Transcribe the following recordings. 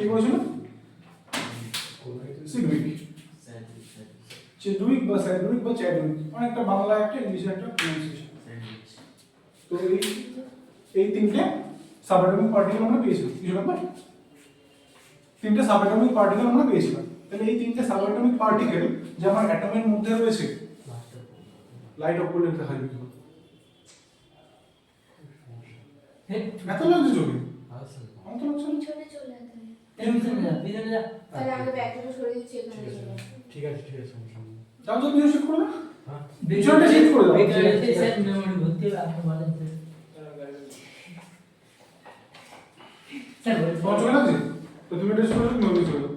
কি বলেছিল? সিডউইক, চিডউইক বা স্যাডউইক বা চ্যাডউইক, অনেকটা বাংলা একটা ইংলিশে একটা প্রনাউন্সিয়েশন। তো এই তিনটে সাবঅ্যাটমিক পার্টিকেল আমরা পেয়েছিলাম, কিছু ব্যাপার, তিনটে সাবঅ্যাটমিক পার্টিকেল আমরা পেয়েছিলাম। তাহলে এই তিনটে সাবঅ্যাটমিক পার্টিকেল যে আমার অ্যাটমের মধ্যে রয়েছে, লাইট অফ করলে দেখা যাবে। এত লাগছে চোখে? আমার তো লাগছে না। পিছনে চলে যা। তাহলে আমি ব্যাগটা সরিয়ে দিচ্ছি এখানে চলে আসো। ঠিক আছে সমস্যা নেই। যাও তো পিছনে শিফট করে দাও। হ্যাঁ পিছনটা শিফট করে দাও। বেকারে সেট মেমরি ভর্তি হবে আপনি বলেন স্যার। তোমার চলে লাগছে তো তুমি এটা শুনে তুমি চলে যাও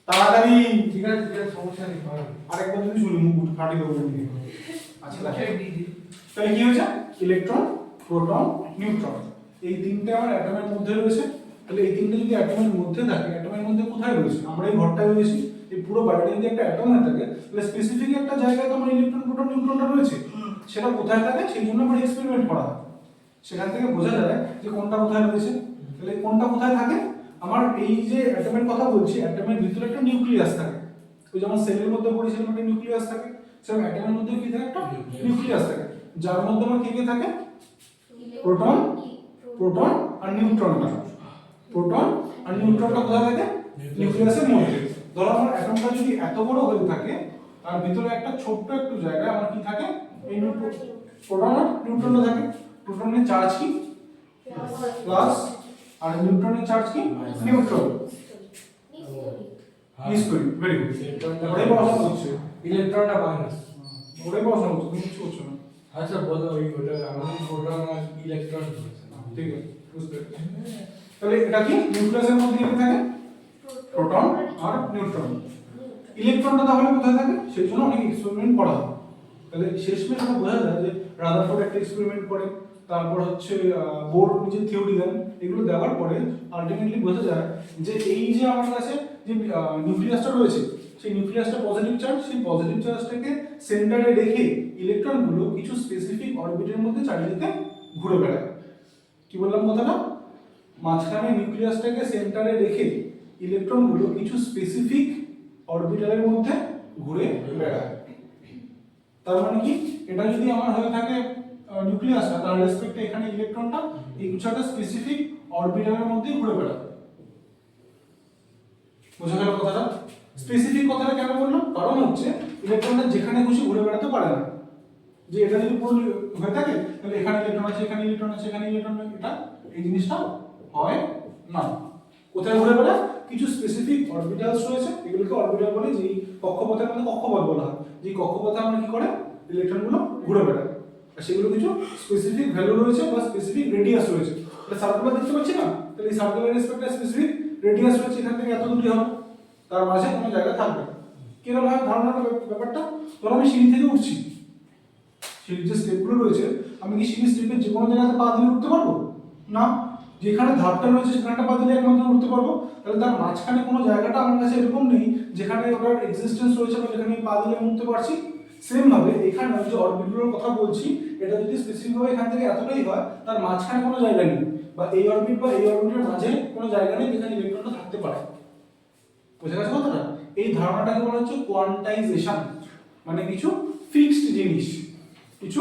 তাড়াতাড়ি। ঠিক আছে সমস্যা নেই। আরেকবার যদি শুনি মুখ ফাটি দেবো তুমি। আচ্ছা তাহলে কি হয়েছে? ইলেকট্রন, প্রোটন, নিউট্রন, এই তিনটে আমার অ্যাটমের মধ্যে রয়েছে। তাহলে এই তিনটে যদি অ্যাটমের মধ্যে থাকে, অ্যাটমের মধ্যে কোথায় রয়েছে? আমরা এই ঘরটায় রয়েছি, এই পুরো বাড়িটা যদি একটা অ্যাটম হয়ে থাকে তাহলে স্পেসিফিক একটা জায়গায় তো আমার ইলেকট্রন, প্রোটন, নিউট্রনটা রয়েছে। সেটা কোথায় থাকে সেই জন্য আমরা এক্সপেরিমেন্ট করা হয়। সেখান থেকে বোঝা যায় যে কোনটা কোথায় রয়েছে। তাহলে কোনটা কোথায় থাকে? আমার এই যে অ্যাটমের কথা বলছি, অ্যাটমের ভিতরে একটা নিউক্লিয়াস থাকে। ওই যেমন সেলের মধ্যে পড়েছিলাম একটা নিউক্লিয়াস থাকে, সেরকম অ্যাটমের মধ্যে কি থাকে? একটা নিউক্লিয়াস থাকে, যার মধ্যে আমার কি থাকে? প্রোটন, প্রোটন আর নিউট্রনটা। প্রোটন আর নিউট্রনটা কোথায় থাকে? নিউক্লিয়াসের মধ্যে। ধরো আমার অ্যাটমটা যদি এত বড় হয়ে থাকে, তার ভিতরে একটা ছোট্ট একটু জায়গায় আমার কি থাকে? এই প্রোটন আর নিউট্রনটা থাকে। প্রোটনের চার্জ কি? প্লাস, আর নিউট্রনের চার্জ কি? নিউট্রন। নিষ্ক্রিয়। Very good. ওটাই পড়াশোনা হচ্ছে। ইলেকট্রনটা মাইনাস। ওটাই পড়াশোনা হচ্ছে, তুমি কিছু করছো না। আচ্ছা বলো ওটা আমাদের প্রোটন আর ইলেকট্রন রয়েছে। ঠিক আছে, বুঝতে পেরেছি। তাহলে এটা কি? নিউক্লিয়াসের মধ্যে কি থাকে? প্রোটন আর নিউট্রন। ইলেকট্রনটা তাহলে কোথায় থাকে? সেই জন্য অনেক এক্সপেরিমেন্ট করা হয়। তাহলে শেষমেশ আমরা বোঝা যায় যে রাদারফোর্ড একটা এক্সপেরিমেন্ট করে, তারপর হচ্ছে বোর নিজের থিওরি দেন, এগুলো দেওয়ার পরে আলটিমেটলি বোঝা যায় যে এই যে আমার কাছে যে নিউক্লিয়াসটা রয়েছে, সেই নিউক্লিয়াসটা পজিটিভ চার্জ, সেই পজিটিভ চার্জটাকে সেন্টারে রেখে ইলেকট্রনগুলো কিছু স্পেসিফিক অরবিটের মধ্যে চারিদিকে ঘুরে বেড়ায়। কি বললাম কথাটা? মাঝখানে নিউক্লিয়াসটাকে সেন্টারে রেখে ইলেকট্রনগুলো কিছু স্পেসিফিক অরবিটালের মধ্যে ঘুরে বেড়ায়। তার মানে কি? এটা যদি আমার হয়ে থাকে নিউক্লিয়াসটা, তার রেসপেক্টে এখানে ইলেকট্রনটা এই কিছু একটা স্পেসিফিক অরবিটালের মধ্যে ঘুরে বেড়ায়। বোঝা গেল কথাটা? স্পেসিফিক কথাটা কেন বললাম? কারণ হচ্ছে ইলেকট্রনটা যেখানে খুশি ঘুরে বেড়াতে পারে না। যে এটা যদি পুরো হয়ে থাকে তাহলে এখানে ইলেকট্রন আছে, এখানে ইলেকট্রন আছে, এখানে ইলেকট্রন, এটা এই জিনিসটা হয় না। কোথায় ঘুরে বেড়ায়? কিছু স্পেসিফিক অরবিটালস রয়েছে, এগুলোকে অরবিটাল বলে, যেই কক্ষপথের মধ্যে কক্ষপথ বলা হয়, যে কক্ষপথে আমরা কি করে ইলেকট্রনগুলো ঘুরে বেড়ায়। আর সেগুলো কিছু স্পেসিফিক ভ্যালু রয়েছে বা স্পেসিফিক রেডিয়াস রয়েছে। এটা সার্কুলার দেখতে পাচ্ছি না? তাহলে এই সার্কুলার রেসপেক্টে স্পেসিফিক রেডিয়াস রয়েছে, এখান থেকে এত দূরে হবে, তার মাঝে কোনো জায়গা থাকবে। কিরকম হয় ধারণাটা ব্যাপারটা? ধরো আমি সিঁড়ি থেকে উঠছি, সিঁড়ির যে স্টেপগুলো রয়েছে, আমি কি সিঁড়ির স্টেপের যে কোনো জায়গাতে পা দিলে উঠতে পারবো? না। যেখানে ধাপটা রয়েছে সেখানটা পা দিলে একমাত্র উঠতে পারবো। তাহলে তার মাঝখানে কোনো জায়গাটা আমার কাছে এরকম নেই যেখানে ওটার এক্সিস্টেন্স রয়েছে বা যেখানে পা দিলে উঠতে পারছি। সেম ভাবে এখানে যে অরবিটগুলোর কথা বলছি, এটা যদি স্পেসিফিক ভাবে এখান থেকে এতটাই হয়, তার মাঝখানে কোনো জায়গা নেই, বা এই অরবিট বা এই অরবিটের মাঝে কোনো জায়গা নেই যেখানে ইলেকট্রনটা থাকতে পারে। বুঝে গেছে কথাটা? এই ধারণাটাকে বলা হচ্ছে কোয়ান্টাইজেশন, মানে কিছু ফিক্সড জিনিস, কিছু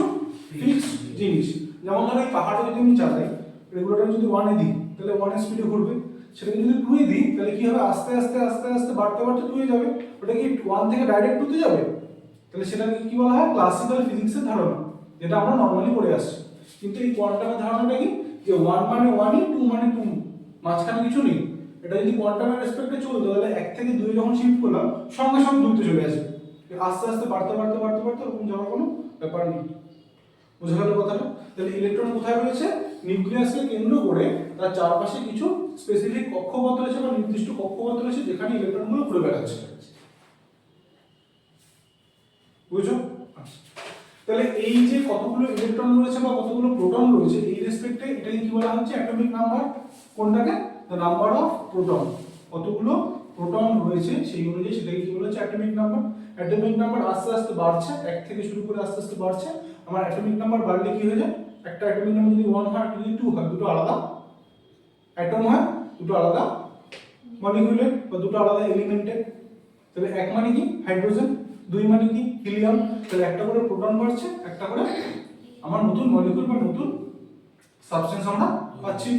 ফিক্সড জিনিস। যেমন ধরো এই পাহাড়ে যদি আমি চালাই, রেগুলেটর যদি 1 এ দিই তাহলে 1 এর স্পিডে ঘুরবে, সেটাকে যদি 2 এ দিই তাহলে কি হবে? আস্তে আস্তে আস্তে আস্তে বাড়তে বাড়তে 2 এ যাবে। ওটা কি 1 থেকে ডাইরেক্ট 2 তে যাবে? তাহলে সেটাকে কি বলা হয়? ক্লাসিক্যাল ফিজিক্সের ধারণা, যেটা আমরা নরমালি পড়ে আসছি। কিন্তু এই কোয়ান্টামের ধারণাটা কি? যে 1 মানে 1ই, 2 মানে 2, মাঝখানে কিছু নেই। এটা যদি কোয়ান্টামের রেসপেক্টে চলতো তাহলে 1 থেকে 2 যখন শিফট করলাম সঙ্গে সঙ্গে 2 তে চলে আসবে। আস্তে আস্তে বাড়তে বাড়তে বাড়তে বাড়তে ওরকম যাওয়ার কোনো ব্যাপার নেই। বুঝে গেল কথাটা? তাহলে ইলেকট্রন কোথায় রয়েছে? নিউক্লিয়াসকে কেন্দ্র করে তার চারপাশে কিছু স্পেসিফিক কক্ষপথ রয়েছে বা নির্দিষ্ট কক্ষপথ রয়েছে যেখানে ইলেকট্রনগুলো ঘুরে বেড়াচ্ছে। বুঝছো? তাহলে এই যে কতগুলো ইলেকট্রন রয়েছে বা কতগুলো প্রোটন রয়েছে, এই রেসপেক্টে এটাকে কি বলা হচ্ছে? Atomic number. কোনটাকে? The number of proton. কতগুলো প্রোটন রয়েছে সেই অনুযায়ী সেটাকে কি বলা হচ্ছে? Atomic number. অ্যাটমিক নাম্বার আস্তে আস্তে বাড়ছে, 1 থেকে শুরু করে আস্তে আস্তে বাড়ছে। আমার অ্যাটমিক নাম্বার বাড়লে কি হয়ে যায়? একটা অ্যাটমিক নাম্বার যদি 1 হয়, যদি 2 হয়, দুটো আলাদা অ্যাটম হয়, দুটো আলাদা মলিকিউলের বা দুটো আলাদা এলিমেন্টের। তাহলে এক মানে কি হাইড্রোজেন, দুই মানে কি হিলিয়াম। তাহলে একটা করে প্রোটন বাড়ছে, একটা করে আমার নতুন মলিকিউল বা নতুন সাবস্টেন্স আমরা পাচ্ছি।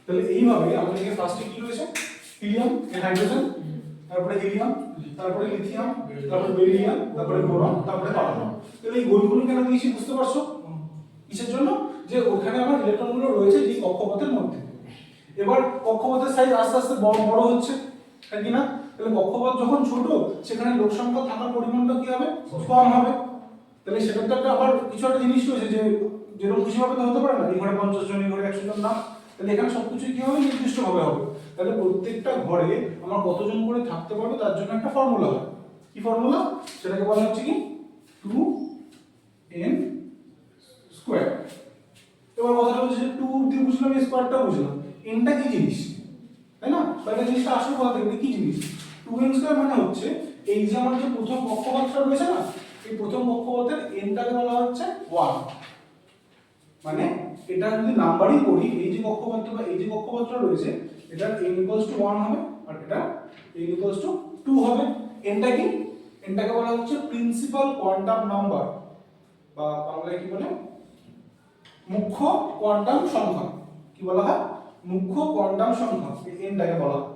তাহলে এইভাবে আমাদের এখানে ফার্স্টে কি রয়েছে, হিলিয়াম, হাইড্রোজেন, তারপরে হিলিয়াম, তারপরে লিথিয়াম, তারপরে বেরিলিয়াম, তারপরে বোরন, তারপরে কার্বন। তাহলে এই গোলগুলো কেন দিয়েছি বুঝতে পারছো? কিসের জন্য? যে ওখানে আমার ইলেকট্রনগুলো রয়েছে এই কক্ষপথের মধ্যে। এবার কক্ষপথের সাইজ আস্তে আস্তে বড় বড় হচ্ছে, তাই কি না? তাহলে কক্ষপথ যখন ছোট, সেখানে লোক সংখ্যা থাকার পরিমাণটা কি হবে, কম হবে। তাহলে সেটা তো একটা আবার কিছু একটা জিনিস রয়েছে যে যেরকম খুশি ভাবে তো হতে পারে না, এই ঘরে 50 জন, এই ঘরে 100 জন না। তাহলে এখানে সবকিছু কি হবে, নির্দিষ্ট ভাবে হবে। তাহলে প্রত্যেকটা ঘরে আমার কতজন করে থাকতে পারবে তার জন্য একটা ফর্মুলা হয়। কি ফর্মুলা? সেটাকে বলা হচ্ছে কি 2n স্কয়ার। এবার কথাটা হচ্ছে যে 2 দিয়ে বুঝলাম, স্কয়ারটা বুঝলাম, nটা কি জিনিস, তাই না? তাহলে জিনিসটা আসল কথা দেখবে কি জিনিস। 2n স্কয়ার মানে হচ্ছে এই যে আমার যে প্রথম কক্ষপথটা রয়েছে না, এই প্রথম কক্ষপথের nটাকে বলা হচ্ছে 1। মানে এটা যদি নাম্বারিং করি, এই যে কক্ষপথটা বা এই যে কক্ষপথটা রয়েছে, এটা n = 1 হবে আর এটা n = 2 হবে। nটা কি? nটাকে বলা হচ্ছে প্রিন্সিপাল কোয়ান্টাম নাম্বার, বা বাংলায় কি বলে, মুখ্য কোয়ান্টাম সংখ্যা। কি বলা হয়? মুখ্য কোয়ান্টাম সংখ্যা, এই nটাকে বলা হয়।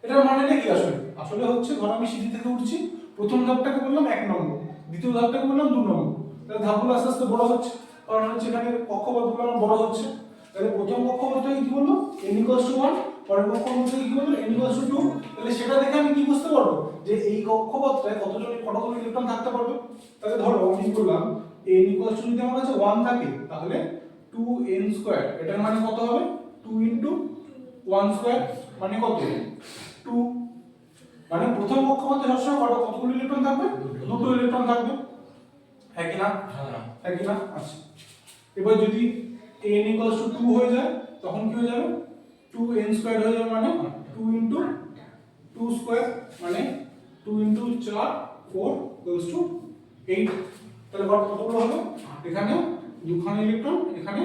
এটার মানেটা কি আসলে? আসলে হচ্ছে ধর আমি সিঁড়ি থেকে উঠছি, প্রথম ধাপটাকে বললাম 1 নম্বর, দ্বিতীয় ধাপটাকে বললাম 2 নম্বর। তাহলে ধাপগুলো আস্তে আস্তে বড় হচ্ছে, কারণ হচ্ছে এখানে কক্ষপথগুলো আমার বড় হচ্ছে। তাহলে প্রথম কক্ষপথটাকে কি বলবো, n = 1, পরের কক্ষপথটাকে কি বলবো, n = 2। তাহলে সেটা দেখে আমি কি বুঝতে পারবো যে এই কক্ষপথটায় কতগুলো ইলেকট্রন থাকতে পারবে। তাহলে ধরো আমি বললাম n = যদি আমার কাছে 1 থাকে, তাহলে 2n স্কয়ার, এটার মানে কত হবে, 2 * 1 স্কয়ার মানে কত, 2। মানে প্রথম কক্ষপথে সবসময় কতগুলো ইলেকট্রন থাকবে, দুটো ইলেকট্রন থাকবে, হ্যাঁ কি না? হ্যাঁ কি না? আচ্ছা, এবার যদি n = 2 হয়ে যায়, তখন কি হয়ে যাবে, 2n স্কয়ার হয়ে যাবে, মানে 2 * 2 স্কয়ার, মানে 2 * 4 4 = 8। তাহলে কতগুলো হবে, এখানে 2খানা ইলেকট্রন, এখানে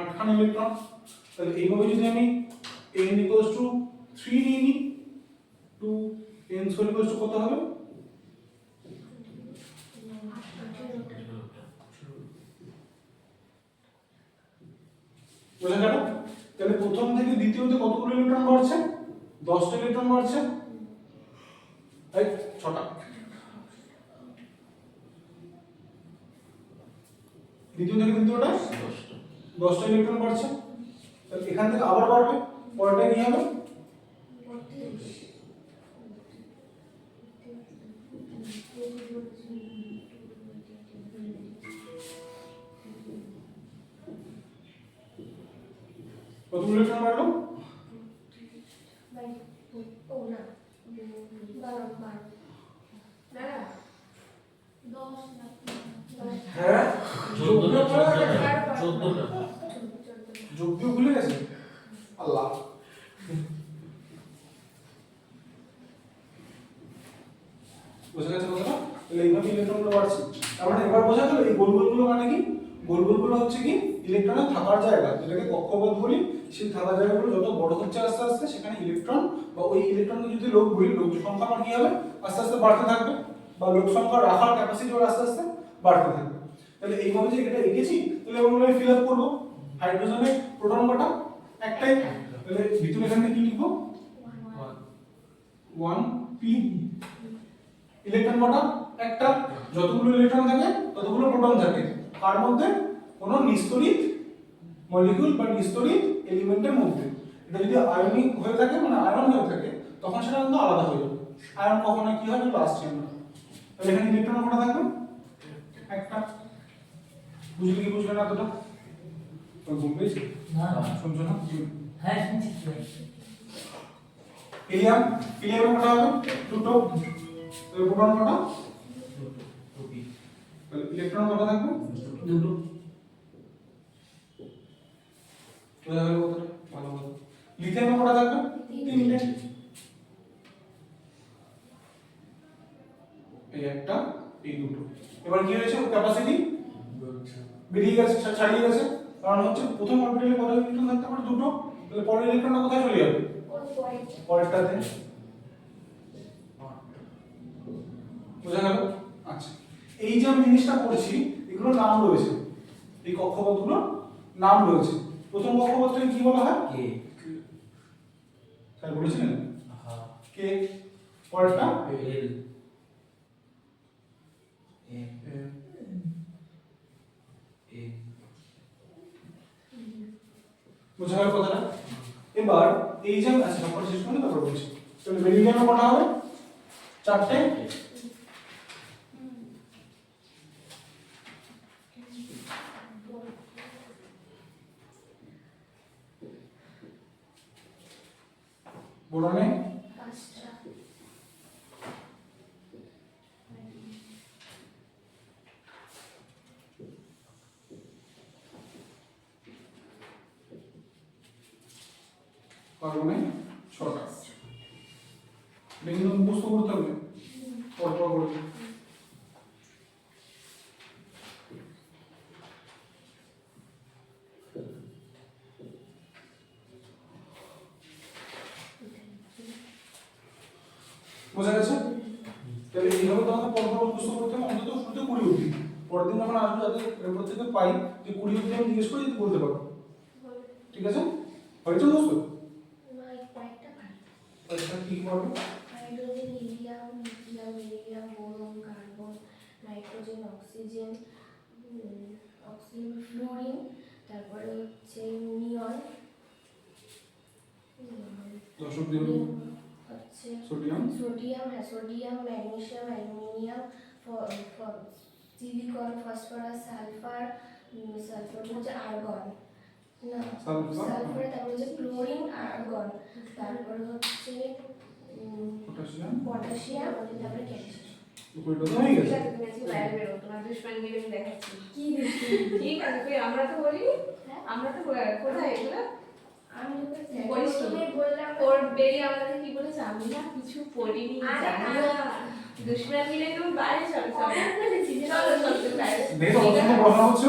8খানা ইলেকট্রন। তাহলে এইভাবে যদি আমি n = 3 নিয়ে নিই, 2n স্কয়ার কত হবে, বোঝা গেল? তাহলে প্রথম থেকে দ্বিতীয়তে কতগুলো ইলেকট্রন বাড়ছে, 10টা ইলেকট্রন বাড়ছে, এই 6টা। দ্বিতীয় থেকে তৃতীয়টা 10টা ইলেকট্রন বাড়ছে। তাহলে এখান থেকে আবার বাড়বে, পরেরটা কি হবে, কতগুলো ইলেকট্রন বাড়লো, হ্যাঁ 14টা যোগ দিয়ে ভুলে গেছে, আল্লাহ। বোঝা গেছে কথাটা? তাহলে এইভাবে ইলেকট্রনগুলো বাড়ছে। তার মানে এবার বোঝা গেল এই গোলগোলগুলো মানে কি, গোলগোলগুলো হচ্ছে কি ইলেকট্রনের থাকার জায়গা, যেটাকে কক্ষপথ বলি। সেই থাকার জায়গাগুলো যত বড় হচ্ছে আস্তে আস্তে, সেখানে ইলেকট্রন বা ওই ইলেকট্রনকে যদি লোক বলি, লোক সংখ্যা আমার কি হবে, আস্তে আস্তে বাড়তে থাকবে, বা লোক সংখ্যা রাখার ক্যাপাসিটি ওর আস্তে আস্তে বাড়তে থাকবে। তাহলে এইভাবে যে এটা এঁকেছি, তাহলে ওগুলো আমি ফিল আপ করবো। হাইড্রোজেনের প্রোটন কটা, একটাই, তাহলে ভিতরে এখানে কি লিখবো, 1p। ইলেকট্রন কটা, একটা, যতগুলো ইলেকট্রন থাকে ততগুলো প্রোটন থাকে, কার মধ্যে, কোনো নিস্তড়িত মলিকিউল বা নিস্তড়িত এলিমেন্টের মধ্যে। এটা যদি আয়নিক হয়ে থাকে, মানে আয়ন হয়ে থাকে, তখন সেটা কিন্তু আলাদা হয়ে যাবে। আয়ন কখনো কি হয়, আসছে না। তাহলে এখানে ইলেকট্রন কটা থাকবে, একটা। বুঝলে কি বুঝলে না এতটা? ঘুম পেয়েছে না শুনছো না? হ্যাঁ শুনছি তো। হিলিয়াম, হিলিয়ামের কটা হবে, দুটো। প্রোটন কটা, ইলেকট্রন কটা থাকবে, দুটো। বোঝা গেল কথাটা? ভালো কথা। লিথিয়ামের কটা থাকবে, তিনটে। এই একটা, এই দুটো। এবার কি হয়েছে, ক্যাপাসিটি বেরিয়ে গেছে, ছাড়িয়ে গেছে। কারণ হচ্ছে প্রথম অরবিটালে কত ইলেকট্রন থাকতে পারে, দুটো। তাহলে পরের ইলেকট্রনটা কোথায় চলে যাবে, পরেরটাতে বোঝা গেল? আচ্ছা, এই যে আমি জিনিসটা করছি এগুলো নাম রয়েছে, এই কক্ষপথগুলো নাম রয়েছে। প্রথম কক্ষপথটাকে কি বলা হয়? কে স্যার বলেছিলেন হ্যাঁ কে। পরেরটা এল বোঝা গেল কথাটা? এবার এই যে আচ্ছা নাম্বার শেষ করে তারপর বলছি। তাহলে বেরিলিয়ামে কটা হবে? 4টে। বোরনে কার্বনে 6টা। বেরিলিয়াম মুখস্থ করতে হবে পরপর করে। বোঝা গেছে? তাহলে এইভাবে তোমাকে পরপর মুখস্থ করতে হবে অন্তত শুরুতে 20 অবধি। পরের দিন যখন আসবে যাতে এরপর থেকে পাই যে 20 অবধি আমি জিজ্ঞেস করি যদি বলতে পারো। ঠিক আছে? হয়েছে মুখস্থ? আচ্ছা কি করবে? Hydrogen, helium, lithium, beryllium, boron, carbon, nitrogen, oxygen, fluorine, তারপরে হচ্ছে নিয়ন, দশক দিন হচ্ছে sodium, sodium, magnesium, aluminium, silicon, phosphorus, sulphur হচ্ছে আর্গন, না সালফার, তারপরে হচ্ছে ক্লোরিন, আর্গন, তারপরে হচ্ছে পটাশিয়াম, পটাশিয়াম, তারপরে ক্যালসিয়াম। দুটোই তো হয়ে গেছে। বাইরে বেরো, তোমার দুশ্মনগিরি আমি দেখাচ্ছি। কি দিচ্ছি? ঠিক আছে, তুই আমরা তো বলিনি, আমরা তো কোথায় এগুলো আমি বলিস নি। প্রথমে বললাম ওর বেরিয়ে আমাদের কি বলেছে, আমি না কিছু পড়িনি, আরে জানি না। দুশ্মনগিরি তুমি বাইরে চলো, অনেক বলেছি যে চলো চলো তুমি বাইরে। দেখো প্রথমে বলা হচ্ছে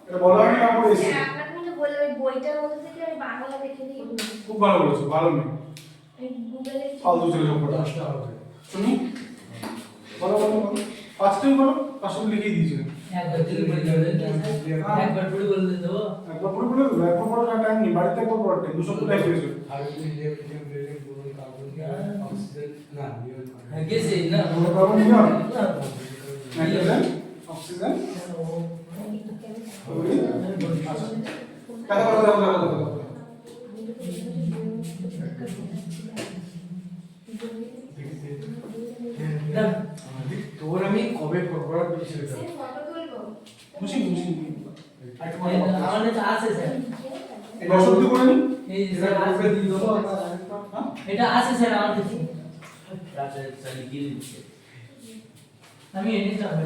এটা বলা আমি না করে এসেছি। হ্যাঁ, আপনাকে আমি তো বললাম এই বইটার মধ্যে থেকে আমি বাংলা দেখে দিই। খুব ভালো বলেছো, ভালো মেয়ে। এই গুগলে ফালতু ছেলে সব কটা। 10টা হবে শুনি বলো বলো বলো। ফার্স্টেই বলো, পাশে লিখেই দিয়েছিলেন। একবার থেকে বলে দেবে একবার পড়ে বলে দেবো একবার পরে বলে দেবো, একবার পরে টাইম নেই, বাড়িতে একবার পরে টাইম, 200 টাইপ হয়েছে। Hydrogen, helium, lithium, beryllium, boron, carbon, oxygen না নিয়ন গেছে না আমরা কার্বন নিয়ন, নাইট্রোজেন, অক্সিজেন, ক্লোরিন। আচ্ছা কথা বলো দেখো দেখো দেখো। তোর আমি কবে পরপর দিয়েছিল সে ফটো তুলবো। খুশি খুশি। একটু পরে আমাদের তো আছে স্যার এই 10 অবধি করে নিন। এই যে স্যার আছে দিয়ে দেবো হ্যাঁ এটা আছে স্যার আমাদের আমি এনে যাবো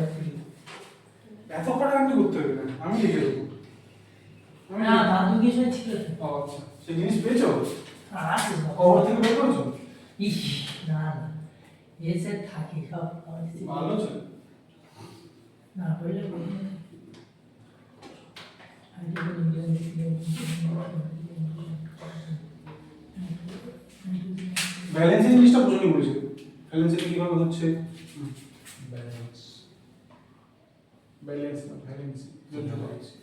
এত খাটাখাটি করতে হবে না, আমি লিখে দেবো। আমি না দাদু কিছু ছিল ও আচ্ছা, সেই জিনিস পেয়েছো? আছে খবর থেকে বের করেছো? ইস না না এ স্যার থাকে সব আমাদের থেকে। ভালো ছিল। না বললে ব্যালেন্সিং জিনিসটা বুঝে নিয়ে বলেছিল। ব্যালেন্সিং কিভাবে হচ্ছে? ব্যালেন্স ব্যালেন্স না ব্যালেন্স যুদ্ধ করেছি।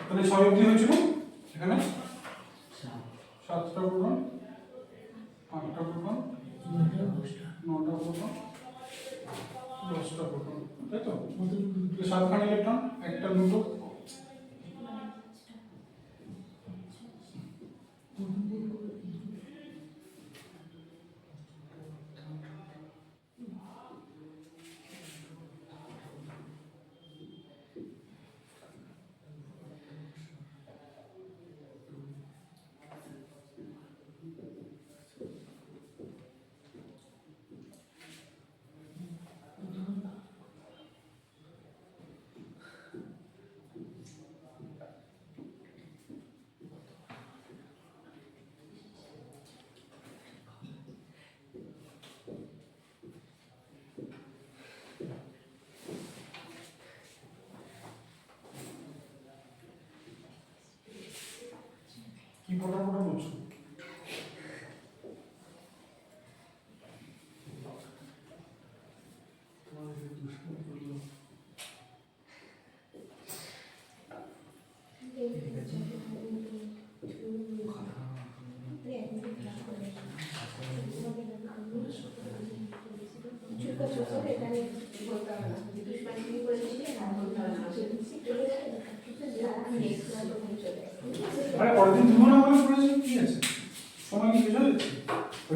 তাহলে 6 অবধি হয়েছিল এখানে 7টা প্রোগ্রাম, 8টা প্রোগ্রাম, 9টা প্রোগ্রাম, 10টা প্রোগ্রাম, তাই তো? 7খানা ইলেকট্রন, একটা দুটো পড়া করছো? আরে পরের দিন তুমি না বলে পড়েছি কি আছে? সময় কি শেষ হয়ে যাচ্ছে?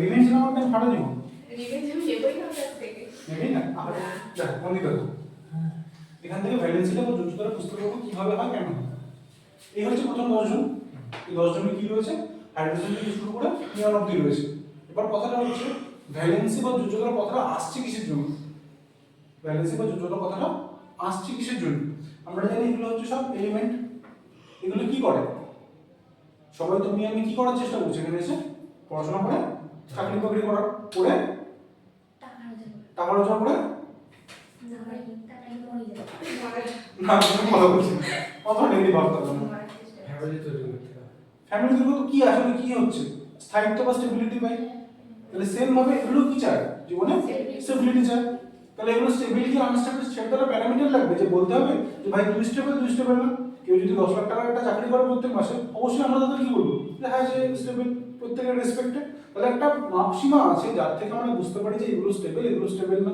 রিভেঞ্জ না করতে ফাটা দিব। রিভেঞ্জ আমি নেবই না কাছ থেকে। নেবেই না? আরে যা বন্ধ করো। এখান থেকে ভ্যালেন্সিটা বা যোজ্যতাটা বুঝতে পারবো কিভাবে হয় কেন হয়। এই হচ্ছে প্রথম 10 জন। এই 10 জনে কি রয়েছে? হাইড্রোজেন থেকে শুরু করে নিয়ন অবধি রয়েছে। এবার কথাটা হচ্ছে ভ্যালেন্সি বা যোজ্যতার কথাটা আসছে কিসের জন্য? ভ্যালেন্সি বা যোজ্যতার কথাটা আসছে কিসের জন্য? আমরা জানি এগুলো হচ্ছে সব এলিমেন্ট। এগুলো কি করে? সবাই তুমি আমি কি করার চেষ্টা করছি এখানে এসে? পড়াশোনা করে, চাকরি বাকরি করার করে, টাকা রোজগার করে, না তুমি ভালো বলছি কথা নেই ভাবতে হবে না। ফ্যামিলি তৈরি করতে হবে। ফ্যামিলি দুর্গত কি আসলে কি হচ্ছে? স্থায়িত্ব বা স্টেবিলিটি পাই। তাহলে সেম ভাবে এগুলো কি চায় জীবনে? স্টেবিলিটি চায়। তাহলে এগুলো স্টেবিলিটি আনস্টেবল সেটার প্যারামিটার লাগবে যে বলতে হবে যে ভাই তুই স্টেবল না। কেউ যদি 10 লাখ টাকার একটা চাকরি করে প্রত্যেক মাসে অবশ্যই আমরা তাদের কি বলবো যে হ্যাঁ সে স্টেবল, প্রত্যেকের রেসপেক্টেড। তাহলে একটা মাপসীমা আছে যার থেকে আমরা বুঝতে পারি যে এগুলো স্টেবল না।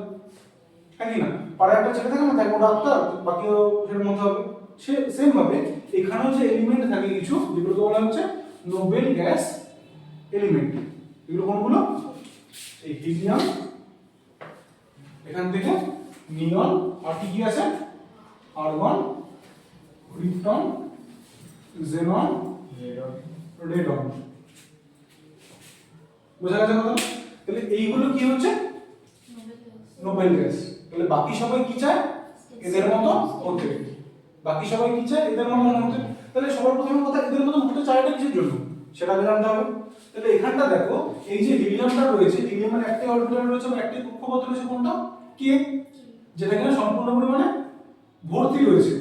হ্যাঁ কি না? পাড়ায় একটা ছেলে থাকে না দেখো ডাক্তার বাকিও সেটার মধ্যে হবে। সে সেম ভাবে এখানেও যে এলিমেন্ট থাকে কিছু যেগুলোকে বলা হচ্ছে নোবেল গ্যাস এলিমেন্ট। এগুলো কোনগুলো? এই হিলিয়াম, এখান থেকে নিয়ন, আর কি আছে? Argon, krypton, xenon, radon. বোঝা গেছে কথা? তাহলে এইগুলো কি হচ্ছে? Nobel gas. তাহলে বাকি সবাই কি চায়? এদের মতো হতে। বাকি সবাই কি চায়? এদের মতো হতে। তাহলে সবার প্রথম কথা এদের মতো হতে চায়টা কিসের জন্য? সেটা জানতে হবে। তাহলে এখানটা দেখো এই যে হিলিয়ামটা রয়েছে, হিলিয়ামের একটা অরবিটাল রয়েছে বা একটা কক্ষপথ রয়েছে কোনটা? কে, যেটা কিনা সম্পূর্ণ পরিমাণে ভর্তি রয়েছে।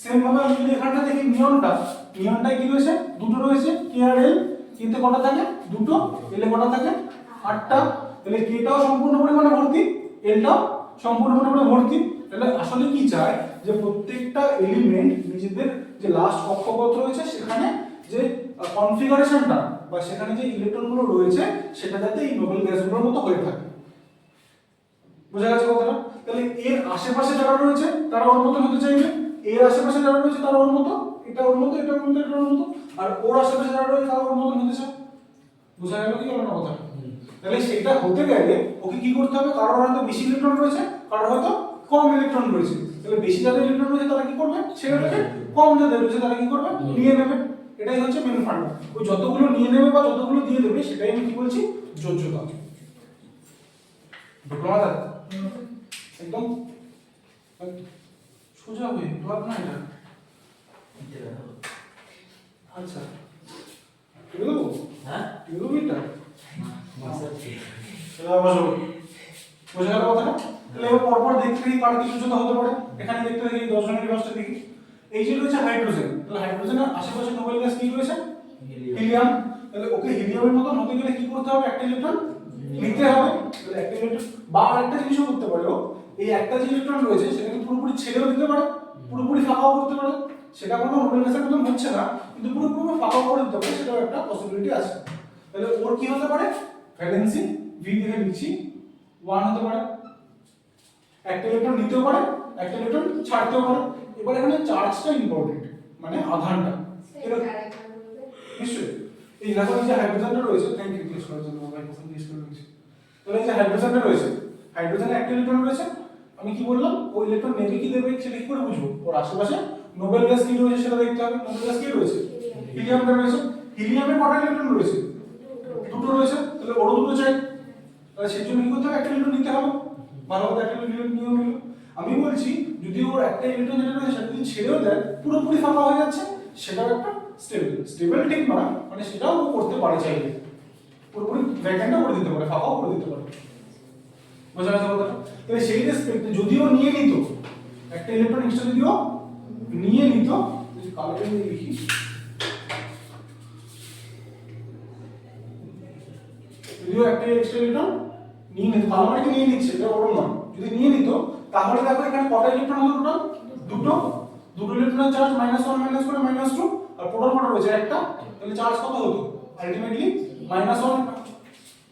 সেম ভাবে আমি যদি এখানটা দেখি নিয়নটায় কি রয়েছে? দুটো রয়েছে, কে আর এল। কিন্তু কটা থাকে? দুটো। এল এ কটা থাকে? 8টা। তাহলে কেটাও সম্পূর্ণ পরিমাণে ভর্তি, এলটাও সম্পূর্ণ পরিমাণে ভর্তি। তাহলে আসলে কি চায় যে প্রত্যেকটা এলিমেন্ট নিজেদের যে লাস্ট কক্ষপথ রয়েছে সেখানে যে কনফিগারেশনটা বা সেখানে যে ইলেকট্রনগুলো রয়েছে সেটা যাতে এই নোবেল গ্যাসগুলোর মতো হয়ে থাকে। বোঝা গেছে কথাটা? তাহলে এর আশেপাশে যারা রয়েছে তারা ওর মতো হতে চাইবে, এর আশেপাশে যারা রয়েছে তারা ওর মতো, এটা ওর মতো, এটা ওর মতো, এটা ওর মতো, আর ওর আশেপাশে যারা রয়েছে তারা ওর মতো হতে চায়। বোঝা গেল কি গেল না কথা? তাহলে সেটা হতে গেলে ওকে কি করতে হবে? কারোর হয়তো বেশি ইলেকট্রন রয়েছে, কারোর হয়তো কম ইলেকট্রন রয়েছে। তাহলে বেশি যাদের ইলেকট্রন রয়েছে তারা কি করবে? সেটাকে কম যাদের রয়েছে তারা কি করবে? নিয়ে নেবে। এটাই হচ্ছে মেন ফান্ডা। ওই যতগুলো নিয়ে নেবে বা যতগুলো দিয়ে দেবে সেটাই আমি কি বলছি? যোজ্যতা। ঢুকলো না? একদম সোজা হয়ে ভাব না এটা। আচ্ছা ঠিক আছে? হ্যাঁ কিলোমিটার মাসার সেটা বসো। বোঝা গেল কথাটা? তাহলে এবার পরপর দেখতে দেখি কার কিছু যোজ্যতা হতে পারে। এখানে দেখতে দেখি 10 জনের ব্যবস্থা দেখি। এই যে রয়েছে হাইড্রোজেন, তাহলে হাইড্রোজেনের আশেপাশে নোবেল গ্যাস কি রয়েছে? হিলিয়াম। তাহলে ওকে হিলিয়ামের মতন হতে গেলে কি করতে হবে? একটা ইলেকট্রন নিতে হবে। তাহলে একটা ইলেকট্রন বা আরেকটা জিনিসও করতে পারে ও, এই একটা যে ইলেকট্রন রয়েছে সেটাকে পুরোপুরি ছেড়েও দিতে পারে, পুরোপুরি ফাঁকাও করতে পারে। সেটা কোনো নোবেল গ্যাসের মতন হচ্ছে না, কিন্তু পুরোপুরি ফাঁকাও করে দিতে পারে, সেটাও একটা পসিবিলিটি আছে। তাহলে ওর কি হতে পারে? ভ্যালেন্সি ভি দেখে লিখছি 1 হতে পারে। একটা ইলেকট্রন নিতেও পারে, একটা ইলেকট্রন ছাড়তেও পারে। এবার এখানে চার্জটা ইম্পর্টেন্ট, মানে আধানটা। নিশ্চয়ই এই দেখো এই যে হাইড্রোজেনটা রয়েছে, থ্যাংক ইউ ক্লিয়ার করার জন্য, ভাই প্রথম ক্লিয়ার করে দিয়েছি। তাহলে এই যে হাইড্রোজেনটা রয়েছে, হাইড্রোজেনে একটা ইলেকট্রন রয়েছে। আমি কি বললাম? ওই ইলেকট্রন নেবে কি দেবে সেটা কি করে বুঝবো? ওর আশেপাশে নোবেল গ্যাস কি রয়েছে সেটা দেখতে হবে। নোবেল গ্যাস কি রয়েছে? হিলিয়ামটা রয়েছে। হিলিয়ামে কটা ইলেকট্রন রয়েছে? দুটো রয়েছে। তাহলে ওরও দুটো চাই। তাহলে সেই জন্য কি করতে হবে? একটা ইলেকট্রন নিতে হবে। ভালোভাবে একটা ইলেকট্রন নিয়ে নিল। আমি বলছি যদি ওর একটা ইলেকট্রন যেটা রয়েছে সেটা যদি ছেড়েও দেয় পুরোপুরি ফাঁকা হয়ে যাচ্ছে, সেটাও একটা স্টেবল ঠিক নয়, মানে সেটাও ও করতে পারে চাইলে। পুরোপুরি ভ্যাকেন্টও করে দিতে পারে, ফাঁকাও করে দিতে পারে। বোঝা গেছে কথাটা? তাহলে সেই রেসপেক্টে যদিও নিয়ে নিত একটা ইলেকট্রন এক্সট্রা, যদিও নিয়ে নিত, যদি কালারে লিখি যদিও একটা এক্সট্রা ইলেকট্রন নিয়ে নিত, ভালো মানে কি নিয়ে নিচ্ছে, এটা ওরকম নয়। যদি নিয়ে নিত তাহলে দেখো এখানে কটা ইলেকট্রন হলো টোটাল? দুটো ইলেকট্রনের চার্জ -1 -1 -2 আর প্রোটন কটা রয়েছে? একটা। তাহলে চার্জ কত হতো আলটিমেটলি? -1।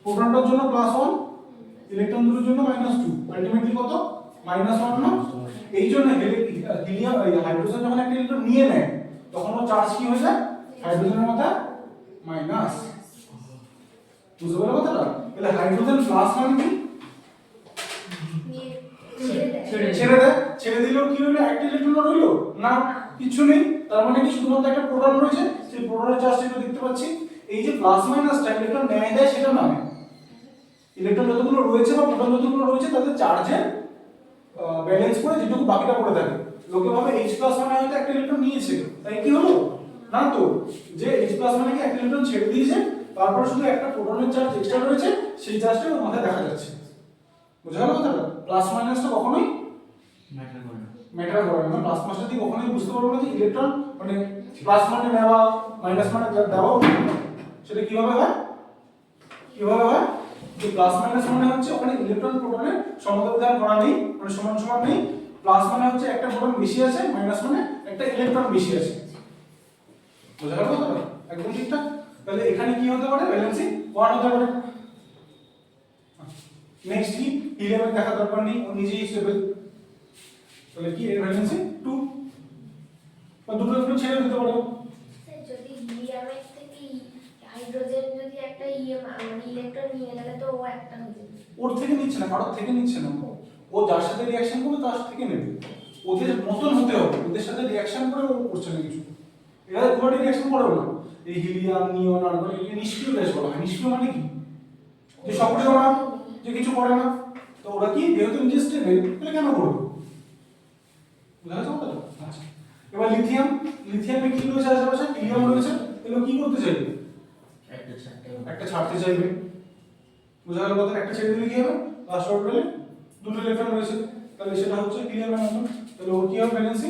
প্রোটনটার জন্য +1, ইলেকট্রন দুটোর জন্য -2, আলটিমেটলি কত? -1 না? এই জন্য হিলিয়াম হাইড্রোজেন যখন একটা ইলেকট্রন নিয়ে নেয় তখন ওর চার্জ কি হয়ে যায়? হাইড্রোজেনের মধ্যে মাইনাস। বুঝতে পারলে কথাটা? তাহলে হাইড্রোজেন প্লাস মানে কি? ছেড়ে দিলেও কি হলো? একটা ইলেকট্রন রইলো না, কিছু নেই। তার মানে কি শুধুমাত্র একটা প্রোটন রয়েছে, সেই প্রোটনের চার্জটা একটু দেখতে পাচ্ছি। এই যে প্লাস মাইনাসটা ইলেকট্রন নেয় দেয় সেটা নামে ইলেকট্রন যতগুলো রয়েছে বা প্রোটন যতগুলো রয়েছে তাদের চার্জের ব্যালেন্স করে যেটুকু বাকিটা পড়ে থাকে। লোকে ভাবে H+ মানে হয়তো একটা ইলেকট্রন নিয়েছে, তাই কি হলো? না তো, যে H+ মানে কি একটা ইলেকট্রন ছেড়ে দিয়েছে, তারপর শুধু একটা প্রোটনের চার্জ এক্সট্রা রয়েছে, সেই চার্জটা ওর মাথায় দেখা যাচ্ছে। বুঝা গেল কথাটা? প্লাস মাইনাসটা কখনোই ম্যাটার করে না। প্লাস মাইনাসটা দিয়ে কখনোই বুঝতে পারবো না যে ইলেকট্রন মানে প্লাস মানে নেওয়া মাইনাস মানে দেওয়া, সেটা কিভাবে হয়? যে প্লাস মাইনাস মানে হচ্ছে ওখানে ইলেকট্রন প্রোটনের সমদ্বিধান করা নেই, মানে সমান সমান নেই। প্লাস মানে হচ্ছে একটা প্রোটন বেশি আছে, মাইনাস মানে একটা ইলেকট্রন বেশি আছে। বুঝা গেল কথাটা? একদম ঠিকঠাক। তাহলে এখানে কি হতে পারে? ভ্যালেন্সি 1 হতে পারে। নেক্সট কি? হিলিয়ামের দেখা দরকার নেই, ও নিজেই স্টেবল। তাহলে কি এর ভ্যালেন্সি 2, বা দুটো একটু ছেড়ে দিতে পারো। যদি হিলিয়ামের থেকে হাইড্রোজেন যদি একটা মানে ইলেকট্রন নিয়ে গেলে তো ও একটা হয়ে যাবে। ওর থেকে নিচ্ছে না, কারোর থেকে নিচ্ছে না, ও যার সাথে রিঅ্যাকশন করবে তার থেকে নেবে। ওদের মতন হতে হবে, ওদের সাথে রিঅ্যাকশন করে ও করছে না কিছু। এরা দুটো রিঅ্যাকশন করবে না। এই হিলিয়াম, নিয়ন, আর্গন এগুলো নিষ্ক্রিয় গ্যাস বলা হয়। নিষ্ক্রিয় মানে কি? যে সক্রিয় না, যে কিছু করে না। তো ওরা কি যেহেতু নিজে স্টেবল, তাহলে কেন করবে? বুঝা গেছে কথাটা? আচ্ছা, এবার লিথিয়ামে কি রয়েছে আশেপাশে? হিলিয়াম রয়েছে। তাহলে কি করতে চাইবে? একটা ছাড়তে চাইবে। বুঝা গেল কথা? একটা ছেড়ে দিলে কি হবে? লাস্ট অরবিটালে দুটো ইলেকট্রন রয়েছে, তাহলে সেটা হচ্ছে হিলিয়ামের মতন। তাহলে ওর কি হবে? ভ্যালেন্সি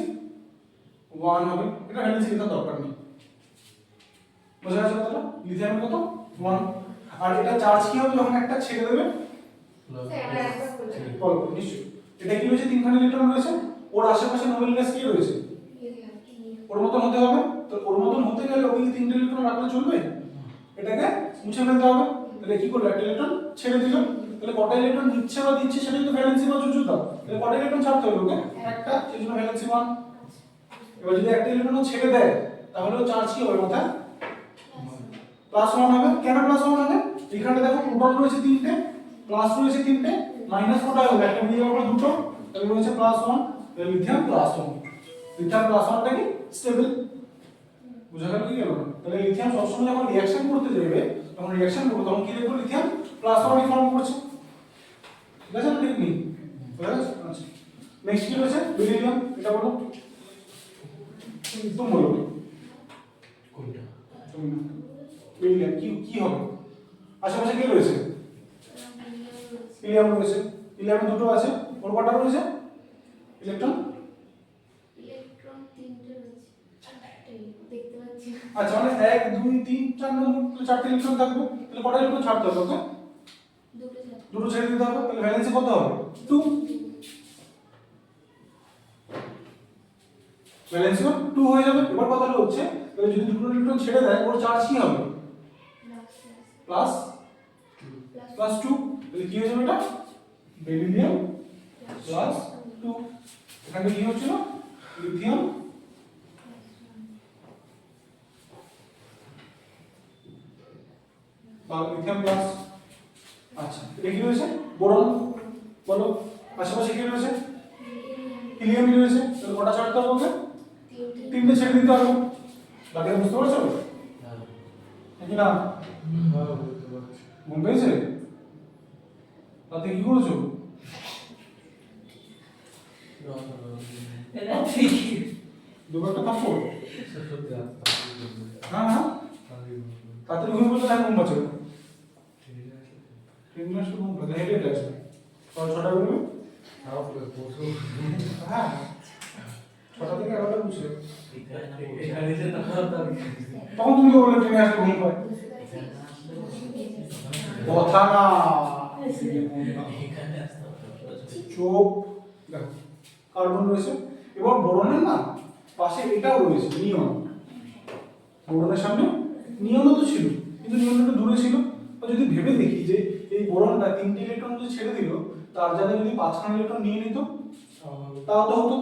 1 হবে। এটা ভ্যালেন্সি লেখার দরকার নেই। বুঝা গেছে কথাটা? লিথিয়ামের কত? 1। আর এটা চার্জ কি হবে যখন একটা ছেড়ে দেবে? বলো নিশ্চয়ই। এটা কি রয়েছে? তিনখানা ইলেকট্রন রয়েছে, ওর আশেপাশে নোবেল গ্যাস কি রয়েছে? ওর মতন হতে হবে। তো ওর মতন হতে গেলে ওকে কি তিনটে ইলেকট্রন রাখলে চলবে? এটাকে মুছে ফেলতে হবে। তাহলে কি করলো? একটা ইলেকট্রন ছেড়ে দিল। তাহলে কটা ইলেকট্রন দিচ্ছে বা দিচ্ছে সেটা কিন্তু ভ্যালেন্সি বা যোজ্যতা। তাহলে কটা ইলেকট্রন ছাড়তে হবে ওকে? একটা, সেই জন্য ভ্যালেন্সি 1। এবার যদি একটা ইলেকট্রন ছেড়ে দেয় তাহলে ওর চার্জ কি হবে মাথায়? +1 হবে। কেন +1 হবে? এখানে দেখো প্রোটন রয়েছে তিনটে, প্লাস রয়েছে তিনটে, মাইনাস কটা হবে? একটা দিয়ে আমরা দুটো, তাহলে রয়েছে +1। তাহলে লিথিয়াম +1। লিথিয়াম +1টা কি স্টেবল। বুঝা গেল কি গেল? তাহলে লিথিয়াম সবসময় যখন রিঅ্যাকশন করতে যাবে, তখন রিঅ্যাকশন করবে তখন কি দেখবো? লিথিয়াম +1 ফর্ম করছে। ঠিক আছে না? ঠিক নেই? বুঝা গেছে? আচ্ছা, নেক্সট কি রয়েছে? বেরিলিয়াম। এটা বলো, তুমি বলো। কোনটা? তুমি না। বেরিলিয়াম কি কি হবে? আশেপাশে কি রয়েছে? হিলিয়াম রয়েছে। হিলিয়ামে দুটো আছে, ওর কটা রয়েছে ইলেকট্রন? ইলেকট্রন তিনটে রয়েছে, চারটে দেখতে পাচ্ছি। আচ্ছা, মানে 1 2 3 4 নম্বর চারটে ইলেকট্রন থাকবে। তাহলে কটা ইলেকট্রন ছাড়তে হবে ওকে? দুটো ছেড়ে দিতে হবে। তাহলে ভ্যালেন্সি কত হবে? 2। ভ্যালেন্সি 2 হয়ে যাবে। এবার কথাটা হচ্ছে, তাহলে যদি দুটো ইলেকট্রন ছেড়ে দেয় ওর চার্জ কি হবে? প্লাস 2। তাহলে কি হয়ে যাবে? এটা বেরিলিয়াম +2। এখানে কি হচ্ছিল? লিথিয়াম বা লিথিয়াম প্লাস। আচ্ছা, এটা কি রয়েছে? বোরন। বলো, আশেপাশে কি রয়েছে? হিলিয়াম রয়েছে। তাহলে কটা ছাড়তে হবে ওকে? তিনটে ছেড়ে দিতে হবে। বাকিটা বুঝতে পারছো নাকি না? ঘুম পেয়েছে? রাতে কি করেছো? এটা ঠিকই। দুপুরটা থাকবো? হ্যাঁ হ্যাঁ, তাড়াতাড়ি ঘুম পেলে ঘুম পাচ্ছে। তিন মাস ঘুম পাচ্ছে, হেঁটে হেঁটে আসবে। 6টা বেরোবে? হ্যাঁ, 6টা থেকে 11টা বুঝছে। তখন তুমি তো বললে ট্রেনে আসলে ঘুম পায়। কথা না এখানে আসতে হবে। চোপ দেখো কার্বন রয়েছে, এবার বোরনের না পাশে এটাও রয়েছে নিয়ন। বোরনের সামনে নিয়নও তো ছিল, কিন্তু নিয়নটা একটু দূরে ছিল। তো যদি ভেবে দেখি যে এই বোরনটা 3টে ইলেকট্রন যদি ছেড়ে দিল, তার জায়গায় যদি 5খানা ইলেকট্রন নিয়ে নিত, তাও তো হতো,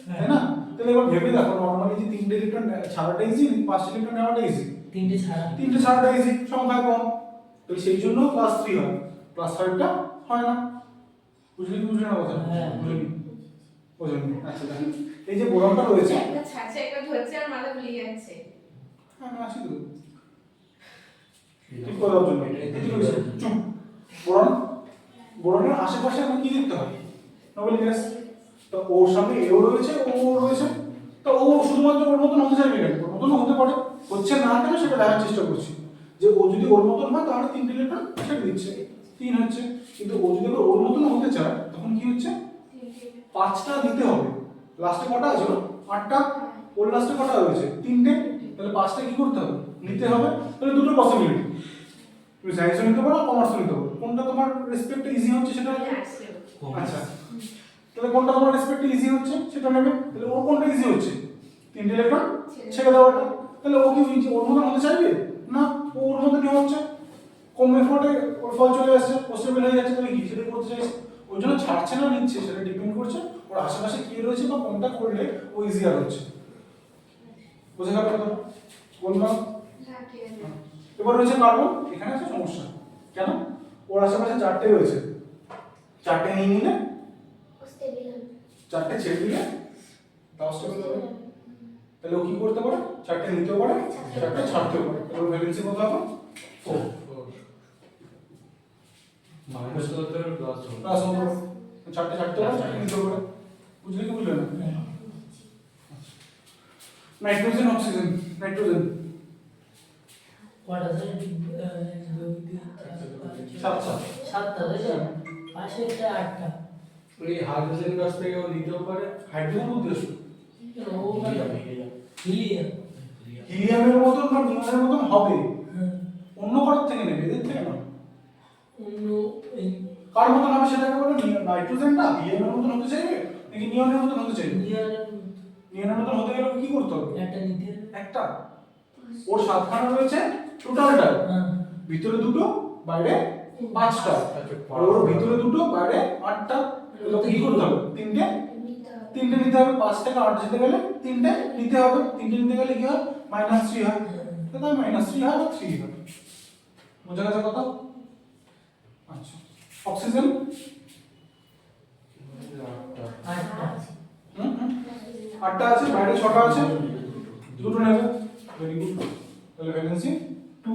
তাই না? তাহলে এবার ভেবে দেখো, নর্মালি যে 3টে ইলেকট্রন ছাড়াটা ইজি, 5টে ইলেকট্রন নেওয়াটা ইজি। 3টে ছাড়া 3টে ছাড়াটা ইজি, সংখ্যা কম, তো সেই জন্য +3 হয়, +5টা হয় না। বুঝলি কি বুঝলি না কথা? হ্যাঁ। বুঝলি বুঝলি। আচ্ছা দেখেন, এই যে বোরনটা রয়েছে, একটা ছাড়ছে একটা ধরছে আর মাথা গুলিয়ে যাচ্ছে। হ্যাঁ আমি আসি তো ঠিক করে দেওয়ার জন্য এদিকে রয়েছে চুপ। বোরনের আশেপাশে আমরা কি দেখতে হয়? Nobel gas. তো ওর সামনে এও রয়েছে, ও রয়েছে, তো ও শুধুমাত্র ওর মতন হতে চাইবে কেন? ওর মতন হতে পারে, হচ্ছে না কেন সেটা দেখার চেষ্টা করছি। যে ও যদি ওর মতন হয় তাহলে 3টে ইলেকট্রন ছেড়ে দিচ্ছে, 3 হচ্ছে। কিন্তু ও যদি আবার ওর মতন হতে চায় তখন কি হচ্ছে? 5টা দিতে হবে। লাস্টে কটা আছে? 8টা। ওর লাস্টে কটা রয়েছে? 3টে। তাহলে 5টা কি করতে হবে? নিতে হবে। তাহলে দুটো পসিবিলিটি, তুমি সায়েন্সও নিতে পারো, কমার্সও নিতে পারো। কোনটা তোমার রেসপেক্টে ইজি হচ্ছে সেটা নেবে। আচ্ছা, তাহলে কোনটা তোমার রেসপেক্টে ইজি হচ্ছে সেটা নেবে। তাহলে ওর কোনটা ইজি হচ্ছে? 3টে ইলেকট্রন ছেড়ে দেওয়াটা। তাহলে ও কি ওর মতন হতে চাইবে না? ও ওর মতনই হচ্ছে, কম এফোর্টে ওর ফল চলে আসছে, ও স্টেবল হয়ে যাচ্ছে। তাহলে কি সেটা করতে চাইছে? ওই জন্য ছাড়ছে না নিচ্ছে সেটা ডিপেন্ড করছে ওর আশেপাশে কি রয়েছে বা কোনটা করলে ও ইজিয়ার হচ্ছে। বুঝে গেল কথা? বললাম। হ্যাঁ ঠিক আছে। এবার রয়েছে কার্বন, এখানে আছে সমস্যা। কেন? ওর আশেপাশে 4টে রয়েছে, 4টে নিয়ে নিলে, স্টেবল হবে। 4টে ছেড়ে দিলে তাও স্টেবল হবে। তাহলে ও কি করতে পারে? 4টে নিতেও পারে, 4টে ছাড়তেও পারে। তাহলে ওর ভ্যালেন্সি কত হবে? 4 মাইনাস কত আর প্লাস কত? প্লাস 4। 4টে ছাড়তেও পারে, 4টে নিতেও পারে। বুঝলে কি বুঝলে না? Nitrogen, oxygen. নাইট্রোজেন কটা আছে? 7টা। 7টা তাই তো? পাশে একটা 8টা। ওই হাইড্রোজেন গাছ থেকে ও নিতেও পারে। হাইড্রোজেন উদ্দেশ্য ও হিলিয়াম। হিলিয়ামের মতন বা নিয়নের মতন হবে, হ্যাঁ। অন্য কারোর থেকে নেবে, এদের থেকে নয়। অন্য কার মতন হবে সেটাকে বলে নাইট্রোজেনটা হিলিয়ামের মতন হতে চাইবে নাকি নিয়নের মতন হতে চাইবে? নিয়নের মতন হতে গেলে ওকে কি করতে হবে? একটা নিতে হবে। একটা। ওর 7খানা রয়েছে টোটালটা, হ্যাঁ। ভিতরে 2টো বাইরে 5টা, আর ওর ভিতরে 2টো বাইরে 8টা। তাহলে ওকে কি করতে হবে? 3টে নিতে হবে। 5 থেকে 8 যেতে গেলে 3টে নিতে হবে। 3টে নিতে গেলে কি হয়? -3 হয়। তাহলে -3 হয় বা 3 হয়। বোঝা গেছে কথা? আচ্ছা, অক্সিজেন 8টা। 8টা আছে, বাইরে 6টা আছে, 2টো নেবে। Very good. তাহলে ভ্যালেন্সি 2,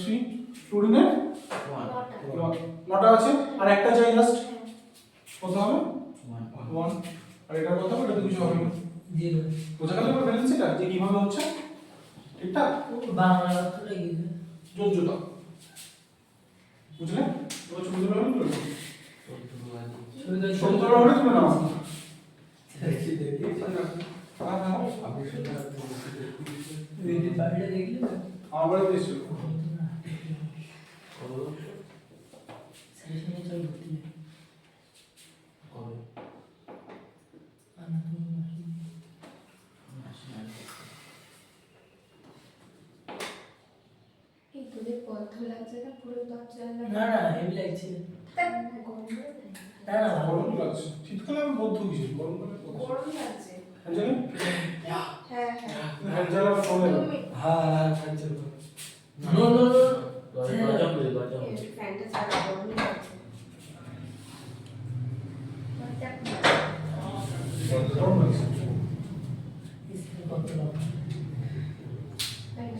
3, 2 দিনে 9টা আছে, আর একটা চাই জাস্ট। কত হবে? 1। আর এটা কত হবে? এটা তো কিছু হবে না। 0। বোঝা গেল এবার ভ্যালেন্সিটা যে কিভাবে হচ্ছে? ঠিকঠাক? বাংলা অর্থটা কি? যোজ্যতা। বুঝলে? এবার ছোট ছোট হলে তুলে নাও। ছোট ছোট হলে তুলে নাও। হ্যাঁ হ্যাঁ, আপনি সেটা এই বাড়িটা দেখলে না? আমার বাড়িতে এসেছিল। সেশনে চল ঘুরতে যাই। আর না তুমি এই তোদের বদ্ধ লাগছে না পুরো দরজা না না হেভি লাগছে। গন্ধ নেই। না না ভালো গরম লাগছে। শীতকালে আমি বদ্ধ কিছু গরমকালে বদ্ধ। গরম লাগছে। অঞ্জলি হ্যাঁ হ্যাঁ অঞ্জলি আবার ফোনে তুমি হ্যাঁ খাচ্ছে নো নো নো ফ্যানটা ছাড়া গরমই লাগছে। গরম লাগছে। इसमें कौन सा लगा?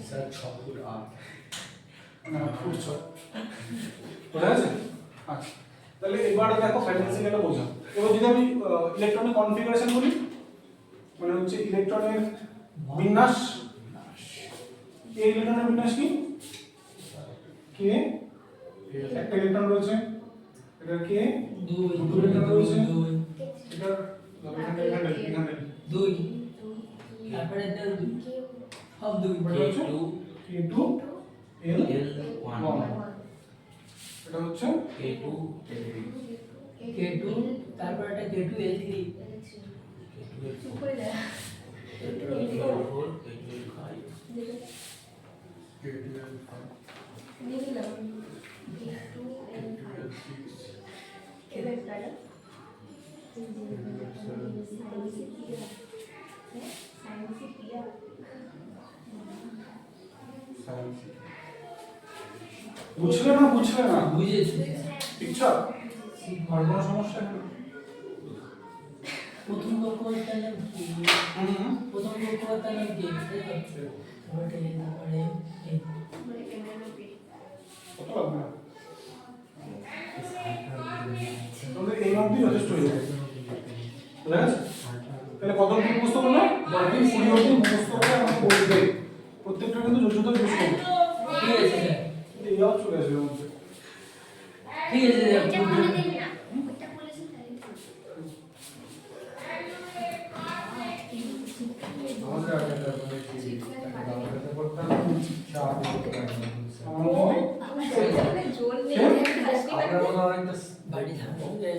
স্যার 6 ফুট 8 না ফুটছ। বোঝা গেছে? আচ্ছা, তাহলে এবার দেখো ভ্যালেন্সিটা বোঝা। এবার যদি আমি ইলেকট্রনিক কনফিগারেশন বলি, মানে হচ্ছে ইলেকট্রনের বিন্যাস। এই ইলেকট্রনের বিন্যাস কি? কে একটা ইলেকট্রন রয়েছে, এটা কে দুই দুটো ইলেকট্রন রয়েছে, দুই এটা এখানে দুই তারপরে দুই সব দুই K2 L1। এটা হচ্ছে K2 K2 তারপর একটা K2 L3 চুপ করে যা K2 L4 নিয়ে নিলাম একটু এবার কাটা বুঝলে না বুঝেছি পিকচার আর কোনো সমস্যা নেই প্রথম কক্ষপথটার নাম কি প্রথম কক্ষপথটার নাম কি তাই তো তারপরে কত লাগবে না তোমাদের এই অবধি যথেষ্ট হয়ে যাবে বুঝা গেছে তাহলে কত অবধি মুখস্থ করলে 10 দিন 20 অবধি মুখস্থ করে আমাকে বলবে প্রত্যেকটা কিন্তু যোগ্যতা বেশ কম ঠিক আছে স্যার এই যাও চলে আসবে এর মধ্যে ঠিক আছে স্যার এটা বলে দিবি না ওটা বলেছি তাই আমাদের আগে মানে কি বাংলাতে পড়তাম 4 আমার সেখানে জোর নেই হাসি আমরা মনে হয় একটা বাড়ি থাকবে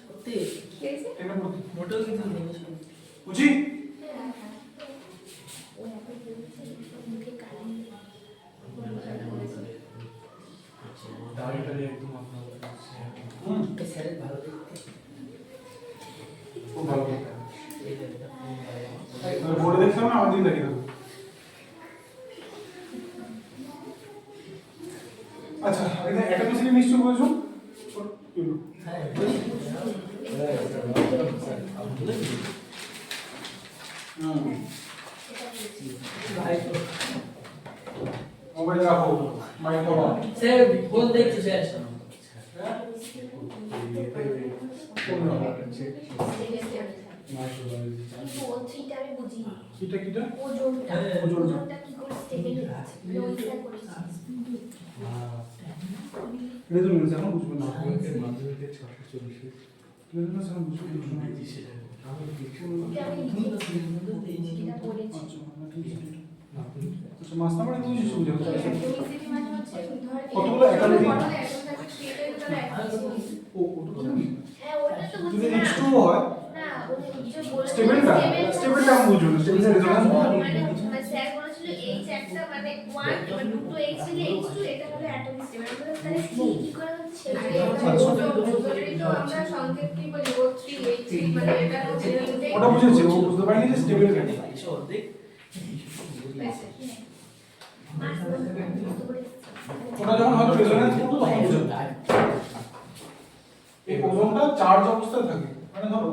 সত্যি কি হয়েছে এটা পড়তে মোটেও কিন্তু নেই বুঝি ও এখন বলছে মুখে কালি দাড়িটা একদম আপনার স্যারের ভালো দেখতে খুব ভালো এই দেখতে বোর্ডে দেখছিলাম না আমার দিন দেখি দেবো আচ্ছা এটা অ্যাটমিসিটি নিশ্চয় বলেছো হ্যাঁ ভাই তো মোবাইল রাখো মাইক করো স্যার ফোন দেখছি স্যার কিন্তু ও থ্রিটা আমি বুঝি কিটা কিটা ওজনটা ওজনটা। ওজনটা কি করে স্টেবল হচ্ছে ওইটা করেছি রেজোনেন্স এখন বুঝবে না মাধ্যমিকে 640 রেজোনেন্স এখন বুঝবে না আমি কিছু ওকে আমি তুমি তো লিখেছি তুমি তো দিয়েছি এটা বলেছি আচ্ছা আচ্ছা মাস নাম্বার তো বুঝিস বুঝে কেমিস্ট্রি মানে হচ্ছে ধর কতগুলো একাডেমিক? ও ওটা তো জানি হ্যাঁ ওটা তো যদি বুঝছি না H2 হয় না ওটা যে বলেছে স্টেবলটা স্টেবলটা আমি বুঝবো না স্টেবলটা রেজোনেন্স মানে স্যার বলেছিল এইচ একটা মানে 1 এবার দুটো এইচ ছিল H2 এটা হলো অ্যাটমিক স্টেবল আমরা তাহলে কি করে হচ্ছে আমরা সংকেত কি বলি O3 H3 মানে এটা হচ্ছে ওটা বুঝেছি ও বুঝতে পারিনি যে স্টেবল কেন ওটা যখন হয়তো রেজোনেন্স করবো তখন বুঝবে এই ওজনটা চার্জ অবস্থায় থাকে মানে ধরো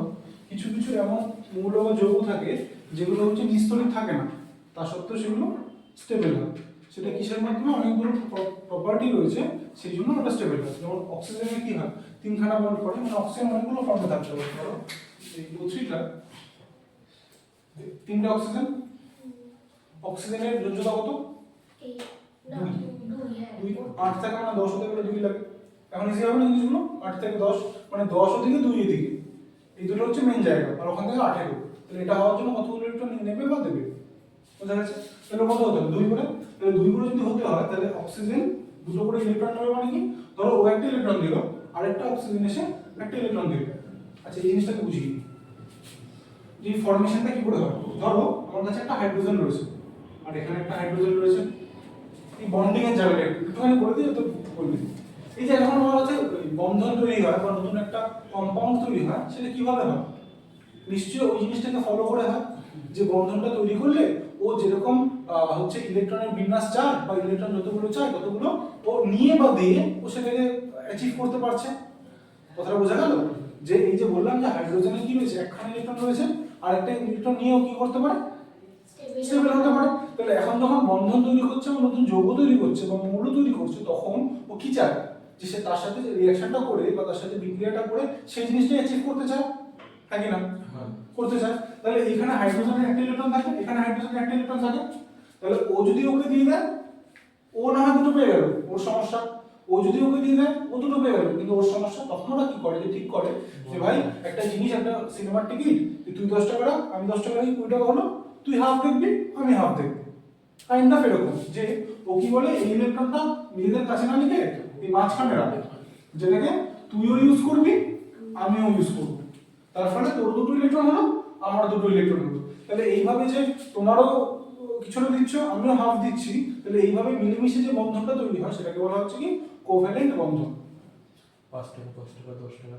কিছু কিছু এমন মৌল বা যৌগ থাকে যেগুলো হচ্ছে নিস্তরিত থাকে না তা সত্ত্বেও সেগুলো স্টেবল হয় সেটা কিসের মাধ্যমে অনেকগুলো প্রপার্টি রয়েছে সেই জন্য ওটা স্টেবল হয় যেমন অক্সিজেনে কি হয় তিনখানা বন্ড করে মানে অক্সিজেন অনেকগুলো ফর্মে থাকতে পারে ধরো এই O3টা তিনটা অক্সিজেনের যোজ্যতা কত এই না দুই হ্যাঁ 8 থেকে মানে 10 হতে গেলে 2 লাগে এখন ইজি হবে না জিনিসগুলো 8 থেকে 10 মানে 10 ওদিকে 2 এদিকে এই দুটো হচ্ছে মেইন জায়গা আর ওখান থেকে 8 এর তাহলে এটা হওয়ার জন্য কতগুলো ইলেকট্রন নেবে বা দেবে বুঝা গেছে তাহলে কত হতে হবে 2 করে তাহলে 2 করে যদি হতে হয় তাহলে অক্সিজেন দুটো করে ইলেকট্রন নেবে মানে কি ধরো ও একটা ইলেকট্রন দিল আর একটা অক্সিজেন এসে একটা ইলেকট্রন দিল আচ্ছা এই জিনিসটাকে বুঝিয়ে দিই যে ফর্মেশনটা কি করে হয় ধরো আমার কাছে একটা হাইড্রোজেন রয়েছে আর এখানে একটা হাইড্রোজেন রয়েছে এই বন্ডিং এর জায়গাটা একটুখানি করে দিই তো বলবি এই যে এখন আমার কাছে বন্ধন তৈরি হয় বা নতুন একটা কম্পাউন্ড তৈরি হয় সেটা কিভাবে হয় নিশ্চয়ই ওই জিনিসটাকে ফলো করে হয় যে বন্ধনটা তৈরি করলে ও যেরকম হচ্ছে ইলেকট্রনের বিন্যাস চায় বা ইলেকট্রন যতগুলো চায় ততগুলো ও নিয়ে বা দিয়ে ও সেটাকে অ্যাচিভ করতে পারছে কথাটা বোঝা গেল যে এই যে বললাম যে হাইড্রোজেনের কি রয়েছে একখানা ইলেকট্রন রয়েছে আর একটা ইলেকট্রন নিয়েও কি করতে পারে স্টেবল হতে পারে তাহলে এখন যখন বন্ধন তৈরি করছে বা নতুন যৌগ তৈরি করছে বা মৌল তৈরি করছে তখন ও কি চায় যে সে তার সাথে রিঅ্যাকশনটা করে বা তার সাথে বিক্রিয়াটা করে সেই জিনিসটাই অ্যাচিভ করতে চায় হ্যাঁ কি না করতে চায় তাহলে এখানে হাইড্রোজেনের একটা ইলেকট্রন থাকে এখানে হাইড্রোজেনের একটা ইলেকট্রন থাকে তাহলে ও যদি ওকে দিয়ে দেয় ও না হয় দুটো পেয়ে গেল ওর সমস্যা ও যদি ওকে দিয়ে দেয় ও দুটো পেয়ে গেল কিন্তু ওর সমস্যা তখন ওরা কি করে যে ঠিক করে যে ভাই একটা জিনিস একটা সিনেমার টিকিট তুই 10 টাকা আমি 10 টাকা 20 টাকা হলো তুই হাফ দেখবি আমি হাফ দেখবো কাইন্ড অফ এরকম যে ও কি বলে এই ইলেকট্রনটা নিজেদের কাছে না লিখে এই মাঝখানে রাখে, যেটাকে তুইও ইউজ করবি আমিও ইউজ করব, তার ফলে তোর দুটো ইলেকট্রন হলো আমার দুটো ইলেকট্রন হলো। তাহলে এইভাবে যে তোমারও কিছুটা দিচ্ছ আমিও হাফ দিচ্ছি, তাহলে এইভাবে মিলেমিশে যে বন্ধনটা তৈরি হয় সেটাকে বলা হচ্ছে কি কোভ্যালেন্ট বন্ধন। 5 টাকা 10 টাকা 10 টাকা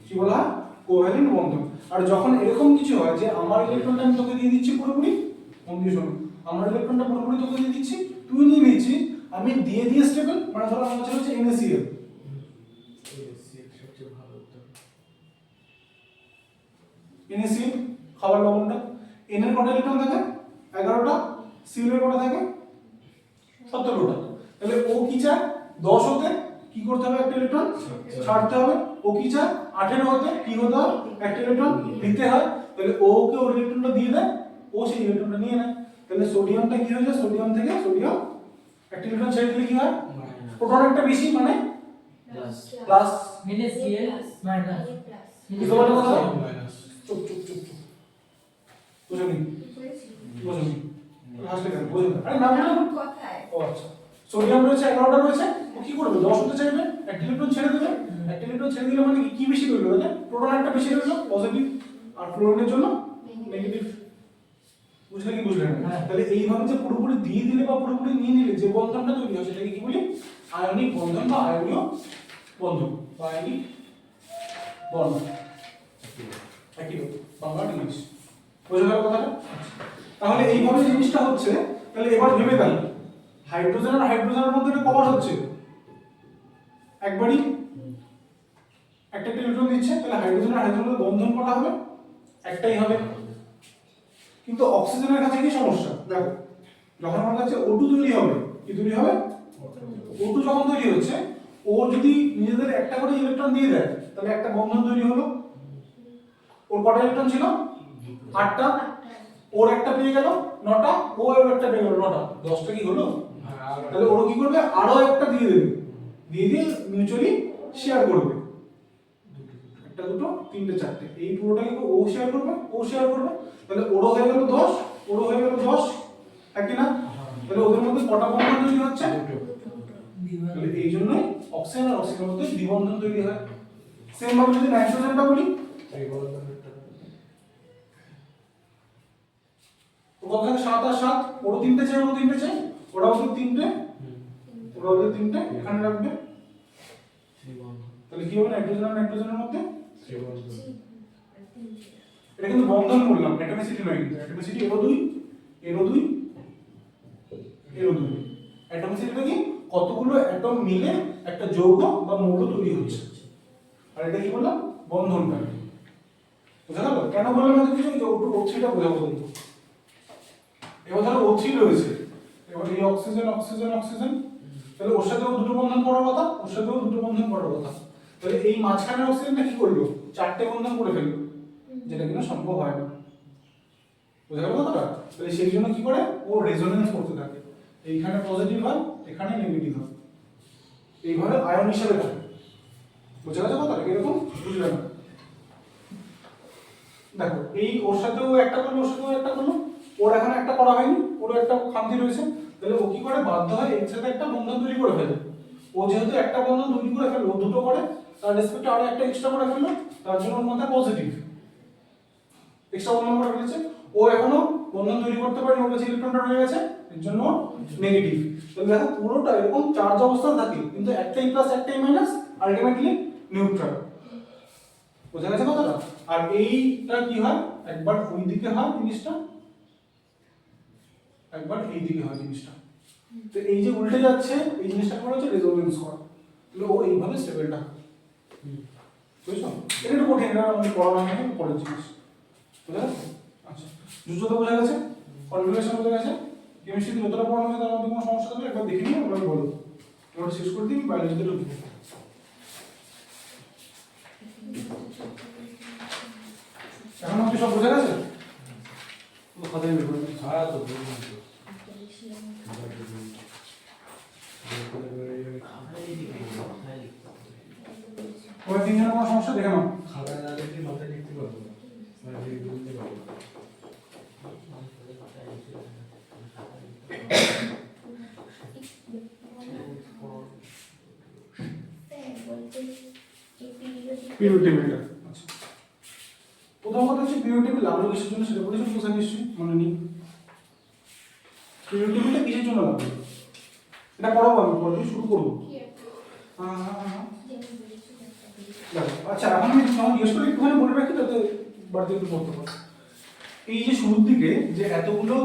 কি বলা হয় কোভ্যালেন্ট বন্ধন। আর যখন এরকম কিছু হয় যে আমার ইলেকট্রনটা আমি তোকে দিয়ে দিচ্ছি পুরোপুরি, মন দিয়ে শোনো, আমার ইলেকট্রনটা পুরোপুরি তোকে দিয়ে দিচ্ছি, তুই নিয়ে নিচ্ছিস, আমি দিয়ে দিয়ে স্টেবল, মানে ধরো আমার কাছে হচ্ছে NaCl, সবচেয়ে ভালো উত্তর। NaCl খাবার লবণটা, N এর কটা ইলেকট্রন থাকে 11টা, Cl এর কটা থাকে 17টা, তাহলে ও কি চায় 10 হতে কি করতে হবে একটা ইলেকট্রন ছাড়তে হবে, ও কি চায় 18 হতে কি হতে হবে একটা ইলেকট্রন দিতে হয়, তাহলে ও কে ওর ইলেকট্রনটা দিয়ে দেয়, ও সেই ইলেকট্রনটা নিয়ে নেয়, তাহলে সোডিয়ামটা কি হয়ে যায়, সোডিয়াম থেকে সোডিয়াম একটা ইলেকট্রন ছেড়ে দিলে কি হয় প্রোটন একটা বেশি মানে প্লাস, NaCl মাইনাস বুঝতে পারলে কথা? মাইনাস চুপ চুপ চুপ চুপ বুঝলি বুঝলি হাসলে কেন বুঝলি? আরে না বুঝলাম কথায় ও আচ্ছা, সোডিয়াম রয়েছে 11টা রয়েছে, ও কি করবে 10 হতে চাইবে, একটা ইলেকট্রন ছেড়ে দেবে, একটা ইলেকট্রন ছেড়ে দিলে মানে কি বেশি রইলো, মানে প্রোটন একটা বেশি রইলো পজিটিভ, আর ফ্লোরিনের জন্য নেগেটিভ, বুঝলে কি বুঝলে না? হ্যাঁ। তাহলে এইভাবে যে পুরোপুরি দিয়ে দিলে বা পুরোপুরি নিয়ে নিলে যে বন্ধনটা তৈরি হয় সেটাকে কি বলি আয়নিক বন্ধন বা আয়নীয় বন্ধন বা আয়নিক বন্ধন, একই বাংলা ইংলিশ, বুঝে গেল কথাটা? তাহলে এইভাবে জিনিসটা হচ্ছে, তাহলে এবার ভেবে গেল হাইড্রোজেন আর হাইড্রোজেনের মধ্যে এটা কভার হচ্ছে একবারই একটা ইলেকট্রন দিচ্ছে, তাহলে হাইড্রোজেন আর হাইড্রোজেনের বন্ধন কটা হবে একটাই হবে, কিন্তু অক্সিজেনের কাছে কি সমস্যা দেখো, যখন আমার কাছে O2 তৈরি হবে, কি তৈরি হবে O2 যখন তৈরি হচ্ছে, ও যদি নিজেদের একটা করে ইলেকট্রন দিয়ে দেয় তাহলে একটা বন্ধন তৈরি হলো, ওর কটা ইলেকট্রন ছিল 8টা, ওর একটা পেয়ে গেল 9টা, ও ওর একটা পেয়ে গেল 9টা, 10টা কি হলো, তাহলে ওরা কি করবে আরো একটা দিয়ে দেবে, দিয়ে দিয়ে মিউচুয়ালি শেয়ার করবে, একটা দুটো তিনটে চারটে, এই পুরোটাকে ও শেয়ার করবে, ও শেয়ার করবে, তাহলে ওরও হয়ে গেল 10, ওরও হয়ে গেল 10, একই না? তাহলে ওদের মধ্যে কটা বন্ধন তৈরি হচ্ছে, তাহলে এই জন্যই অক্সিজেন আর অক্সিজেনের মধ্যে দ্বিবন্ধন তৈরি হয়। সেম ভাবে যদি নাইট্রোজেনটা বলি, ও কত থাকে 7 আর 7, ওরও তিনটে চাই, ওরও তিনটে চাই, ওরাও তো তিনটে, ওরাও তো তিনটে এখানে রাখবে, তাহলে কি হবে নাইট্রোজেন আর নাইট্রোজেনের মধ্যে, এটা কিন্তু বন্ধন বললাম, অ্যাটমিসিটি নয়, কিন্তু অ্যাটমিসিটি এরও 2, এরও 2, এরও 2, অ্যাটমিসিটিটা কি কতগুলো অ্যাটম মিলে একটা যৌগ বা মৌল তৈরি হচ্ছে, আর এটা কি বললাম বন্ধনটা, বুঝা গেল? কেন বললাম না কিছু, যে O3টা বোঝাবো কিন্তু। এবার ধরো O3 রয়েছে, এবার এই অক্সিজেন অক্সিজেন অক্সিজেন, তাহলে ওর সাথেও দুটো বন্ধন করার কথা, ওর সাথেও দুটো বন্ধন করার কথা, তাহলে এই মাঝখানের অক্সিজেনটা কি করলো 4টে বন্ধন করে ফেললো, যেটা কিনা সম্ভব হয় না, বুঝা গেল কথাটা? তাহলে সেই জন্য কি করে ও রেজোনেন্স করতে থাকে, এইখানে পজিটিভ হয় এখানে নেগেটিভ হয়, এইভাবে আয়ন হিসেবে থাকে, বুঝা গেছে কথাটা কিরকম বুঝলে না? দেখো এই ওর সাথেও একটা করলো, ওর সাথেও একটা করলো, ওর এখন একটা করা হয়নি, ওরও একটা খামতি রয়েছে, তাহলে ও কি করে বাধ্য হয় এর সাথে একটা বন্ধন তৈরি করে ফেলে, ও যেহেতু একটা বন্ধন তৈরি করে ফেললো, ও দুটো করে তার রেসপেক্টে আরো একটা এক্সট্রা করে ফেললো, তার জন্য ওর মধ্যে পজিটিভ এক্সট্রা বন্ধন করে ফেলেছে, ও এখনো বন্ধন তৈরি করতে পারেনি, ওর কাছে ইলেকট্রনটা রয়ে গেছে, এর জন্য নেগেটিভ। তাহলে দেখো পুরোটা এরকম চার্জ অবস্থা থাকে, কিন্তু একটাই প্লাস একটাই মাইনাস, আলটিমেটলি নিউট্রাল, বোঝা গেছে কথাটা? আর এইটা কি হয় একবার ওই দিকে হয় জিনিসটা, একবার এই দিকে হয় জিনিসটা, তো এই যে উল্টে যাচ্ছে এই জিনিসটাকে বলা হচ্ছে রেজোনেন্স করা, তাহলে ও এইভাবে স্টেবলটা, বুঝছো? এটা একটু কঠিন, এটা আমি পড়ানো হয় পরের জিনিস, বুঝা গেছে? আচ্ছা যুদ্ধটা বোঝা গেছে, কনফিগারেশন বোঝা গেছে, কেমিস্ট্রি যতটা পড়ানো হয় তার মধ্যে কোনো সমস্যা থাকলে একবার দেখে নিয়ে আমরা বলো, এবার শেষ করে দিই বায়োলজিতে ঢুকি। এখন কি সব বোঝা গেছে? তো খাতায় বের করে দিই। সারা তো বুঝলাম তো। ওই তিনজনের কোনো সমস্যা দেখে নাও। খাতা না দেখলে মাথায় লিখতে পারবো না, মানে বুঝতে পারবো না। পিরিয়ড টেবিলটা। আচ্ছা, প্রথম কথা হচ্ছে পিরিয়ড টেবিল লাগলো কিসের জন্য সেটা বলেছেন কোথায় নিশ্চয়ই মনে নেই। পিরিয়ড টেবিলটা কিসের জন্য লাগবে এটা পড়াবো, আমি পরে শুরু করবো। হ্যাঁ, দেখো, আচ্ছা এখন আমি তোমাকে জিজ্ঞেস করি একটুখানি বলে রাখি যাতে বাড়িতে একটু পড়তে পারো। এই যে শুরুর দিকে যে এতগুলো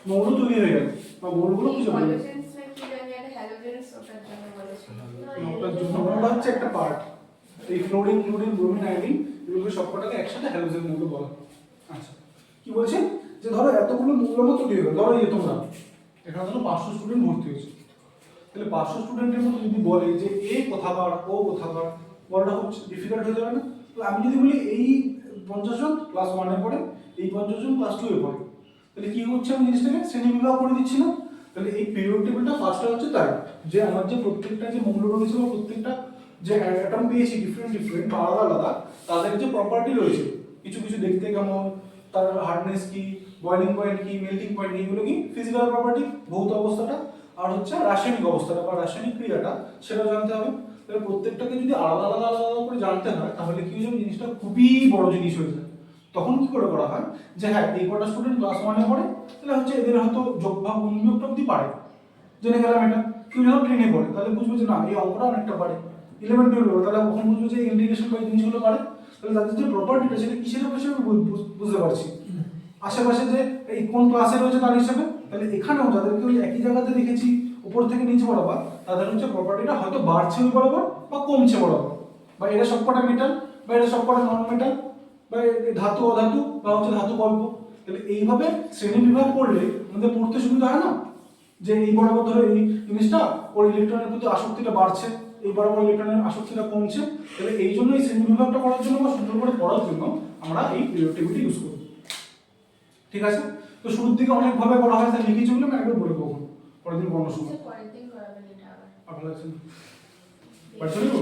মৌল তৈরি হয়ে গেল বা মৌলগুলো খুঁজে পেল, হ্যালোজেন্স না কি জানি একটা হ্যালোজেন্স ওটার জন্য বলেছিল। ওটার জন্য ওটা হচ্ছে একটা পার্ট। এই ফ্লোরিন, ক্লোরিন, ব্রোমিন, আয়োডিন এগুলো সবকটাকে একসাথে হ্যালোজেন মৌল বলা। আচ্ছা, কি বলছেন যে ধরো এতগুলো মৌল তৈরি হয়ে গেল, ধরো এই তোমরা এখানে ধরো 500 স্টুডেন্ট ভর্তি হয়েছে, তাহলে 500 স্টুডেন্টের মধ্যে যদি বলে যে এ কোথাকার ও কোথাকার, বলাটা হচ্ছে ডিফিকাল্ট হয়ে যাবে না? তাহলে আমি যদি বলি এই 50 জন ক্লাস 1 এ পড়ে, এই 50 জন ক্লাস 2 এ পড়ে, তাহলে কি হচ্ছে আমি জিনিসটাকে শ্রেণী বিভাগ করে দিচ্ছি না? তাহলে এই পিরিয়ড টেবিলটা ফার্স্টে হচ্ছে তাই যে আমার যে প্রত্যেকটা যে মৌল রয়েছে বা প্রত্যেকটা যে অ্যাটম পেয়েছি ডিফারেন্ট ডিফারেন্ট বা আলাদা আলাদা, তাদের যে প্রপার্টি রয়েছে কিছু কিছু দেখতে কেমন, তার হার্ডনেস কি, বয়লিং পয়েন্ট কি, মেল্টিং পয়েন্ট কি, এগুলো কি ফিজিক্যাল প্রপার্টি, ভৌত অবস্থাটা, আর হচ্ছে রাসায়নিক অবস্থাটা বা রাসায়নিক ক্রিয়াটা, সেটাও জানতে হবে। তাহলে প্রত্যেকটাকে যদি আলাদা আলাদা আলাদা করে জানতে হয় তাহলে কি হয়ে যাবে, জিনিসটা খুবই বড় জিনিস হয়ে যায়। তখন কি করে করা হয় যে হ্যাঁ এই কটা স্টুডেন্ট ক্লাস 1 এ পড়ে, তাহলে হচ্ছে এদের হয়তো যোগ ভাগ গুণ বিয়োগ অবধি পারে, জেনে গেলাম এটা। কেউ যখন 10 এ পড়ে তাহলে বুঝবে যে না এই অঙ্কটা অনেকটা পারে, 11 12 পড়ে তাহলে কখন বুঝবে যে ইন্টিগ্রেশন বা এই জিনিসগুলো পারে। তাহলে তাদের যে প্রপার্টিটা সেটা কিসের উপর হিসেবে বুঝতে পারছি, আশেপাশে যে এই কোন ক্লাসে রয়েছে তার হিসেবে। তাহলে এখানেও যাদেরকে ওই একই জায়গাতে দেখেছি উপর থেকে নিচে বরাবর, তাদের হচ্ছে প্রপার্টিটা হয়তো বাড়ছে ওই বরাবর বা কমছে বরাবর, বা এরা সবকটা মেটাল বা এরা সবকটা নন মেটাল, বা ধাতু অধাতু বা হচ্ছে ধাতু গল্প। তাহলে এইভাবে শ্রেণী বিভাগ করলে আমাদের পড়তে সুবিধা হয় না, যে এই বরাবর ধরো এই জিনিসটা ওর ইলেকট্রনের প্রতি আসক্তিটা বাড়ছে, এই বরাবর ইলেকট্রনের আসক্তিটা কমছে। তাহলে এই জন্য এই শ্রেণী বিভাগটা করার জন্য বা সুন্দর করে পড়ার জন্য আমরা এই পিরিয়ড টেবিলটা ইউজ করি। ঠিক আছে, তো শুরুর দিকে অনেকভাবে করা হয়, তাই লিখে চললে আমি একবার বলে দেবো পরের দিন পড়ানোর সময়। পরের দিন করাবেন এটা আবার। আপনার লাগছে না? বাড়ি চলে যাবো?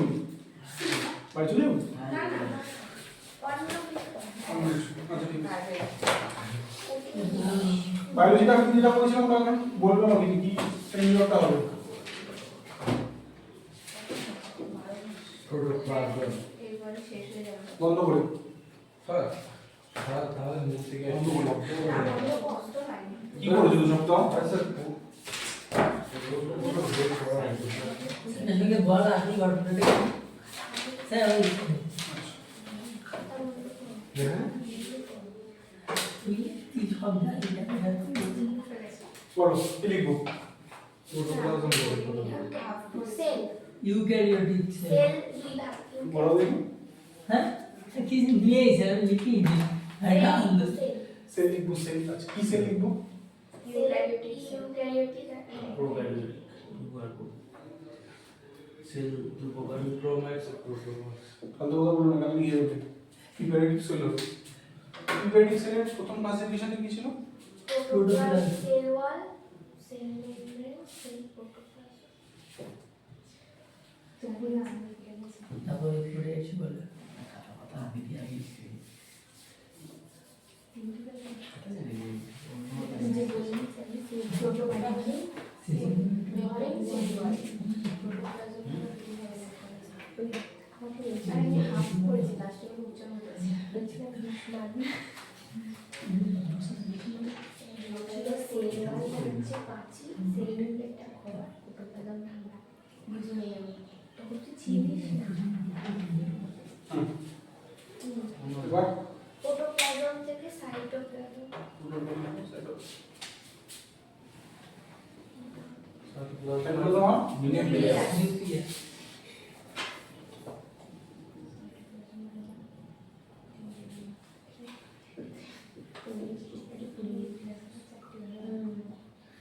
বাড়ি চলে যাবো? না না আচ্ছা ঠিক আছে। বায়োলজিটা আমি যেটা বলেছিলাম ওটা এখন বললাম আমি কি শ্রেণী বিভাগটা হবে। এরপরে শেষ হয়ে যাবে। বন্ধ করে স্যার তাহলে নিচ থেকে আমারও কষ্ট হয়। কি করেছো দু সপ্তাহ? এটাকে বলা আপনি ঘটনাটা স্যার ওই তুই সব জানি না বলো কি লিখবো? Protoplasm cell eukaryotic cell cell দুই ভাগ বলো দেখি। হ্যাঁ কি দিয়েছে আমি লিখি দিই হ্যাঁ আনন্দ সেল লিখবো, সেল। আচ্ছা কি সেল লিখবো? ইউক্যারিওটিক সেল দু প্রকার প্রোমাইটস প্রোটোমাইটস ফালতু কথা বলবো না, লিখে দেবে। ইউক্যারিওটিক সেল হলো। ইউক্যারিওটিক সেলের প্রথম ক্লাসিফিকেশনে কি ছিল? Protoplasm cell wall cell membrane cell protoplasm তারপরে পড়ে এসে বলে কথা দিদি আমি যে বলি cell protoplasm cell membrane cell wall protoplasm আমি হাফ করেছি লাস্টে উচ্চারণ করেছি সেল ওয়াল হচ্ছে পাঁচি, সেল মেমব্রেনটা খোলা, প্রোটোপ্লাজম ঠান্ডা। বুঝলি আমি তখন তুই চিনিস না। এবার প্রোটোপ্লাজম থেকে সাইটোপ্লাজম এগুলো তোমার নিউক্লিয়াস নিউক্লিয়াস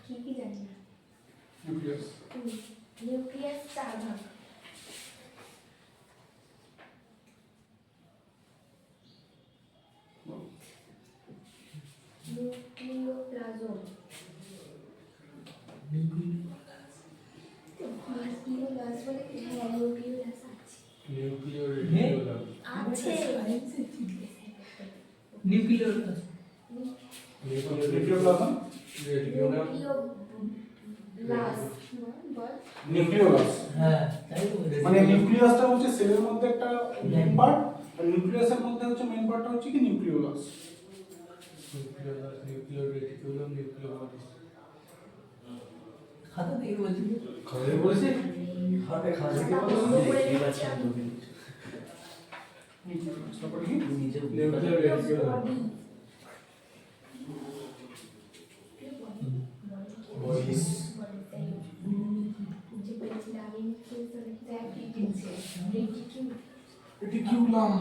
কি কি জানি না। নিউক্লিয়াস। নিউক্লিয়াস চার ভাগ। নিউক্লিওপ্লাজম নিউক্লিওলাস বলে কি? হ্যাঁ নিউক্লিওলাস আছে নিউক্লিয়ার রেডিকুলাম আছে নিউক্লিয়ার নিউক্লিয়ার নিউক্লিওপ্লাজম রেডিকুলাম নিউক্লিওলাস বল নিউক্লিওলাস। হ্যাঁ তাই তো মানে নিউক্লিয়াসটা হচ্ছে সেলের মধ্যে একটা মেইন পার্ট, আর নিউক্লিয়াসের মধ্যে হচ্ছে মেইন পার্টটা হচ্ছে কি nucleolus. Nucleus, nuclear reticulum, nucleolus. খাতা দেখে বলছি খালি বলছি হাতে খাসি কে বলছে? তারপরে কি নিজে নিউক্লিয়ার রেটিকুলাম, বডিস, যে বলেছিল আমি কিন্তু দেখ কি দিচ্ছে রেটিকিউল রেটিকুলাম।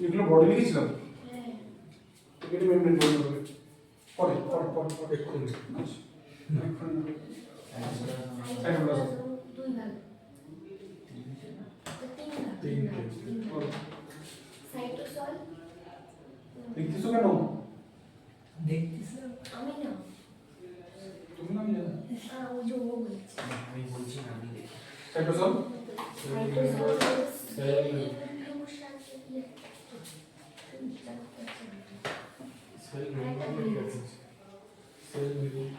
এগুলো বডি লিখেছিলাম, হ্যাঁ এটা মেমব্রেন বলতে হবে পরে পরে পরে পরে এক্ষুনি। আচ্ছা সাইটোপ্লাজম দুই ভাগ তিন ভাগ বলো। সাইটোসল লিখতেছো কেন? দেখতেছ আমি না তুমি নাম জানো? ওই যে ও বলছে আমি বলছি না, আমি দেখি। সাইটোসল সাইটোসল সেল মেমব্রেন আছে, সেল মেমব্রেন,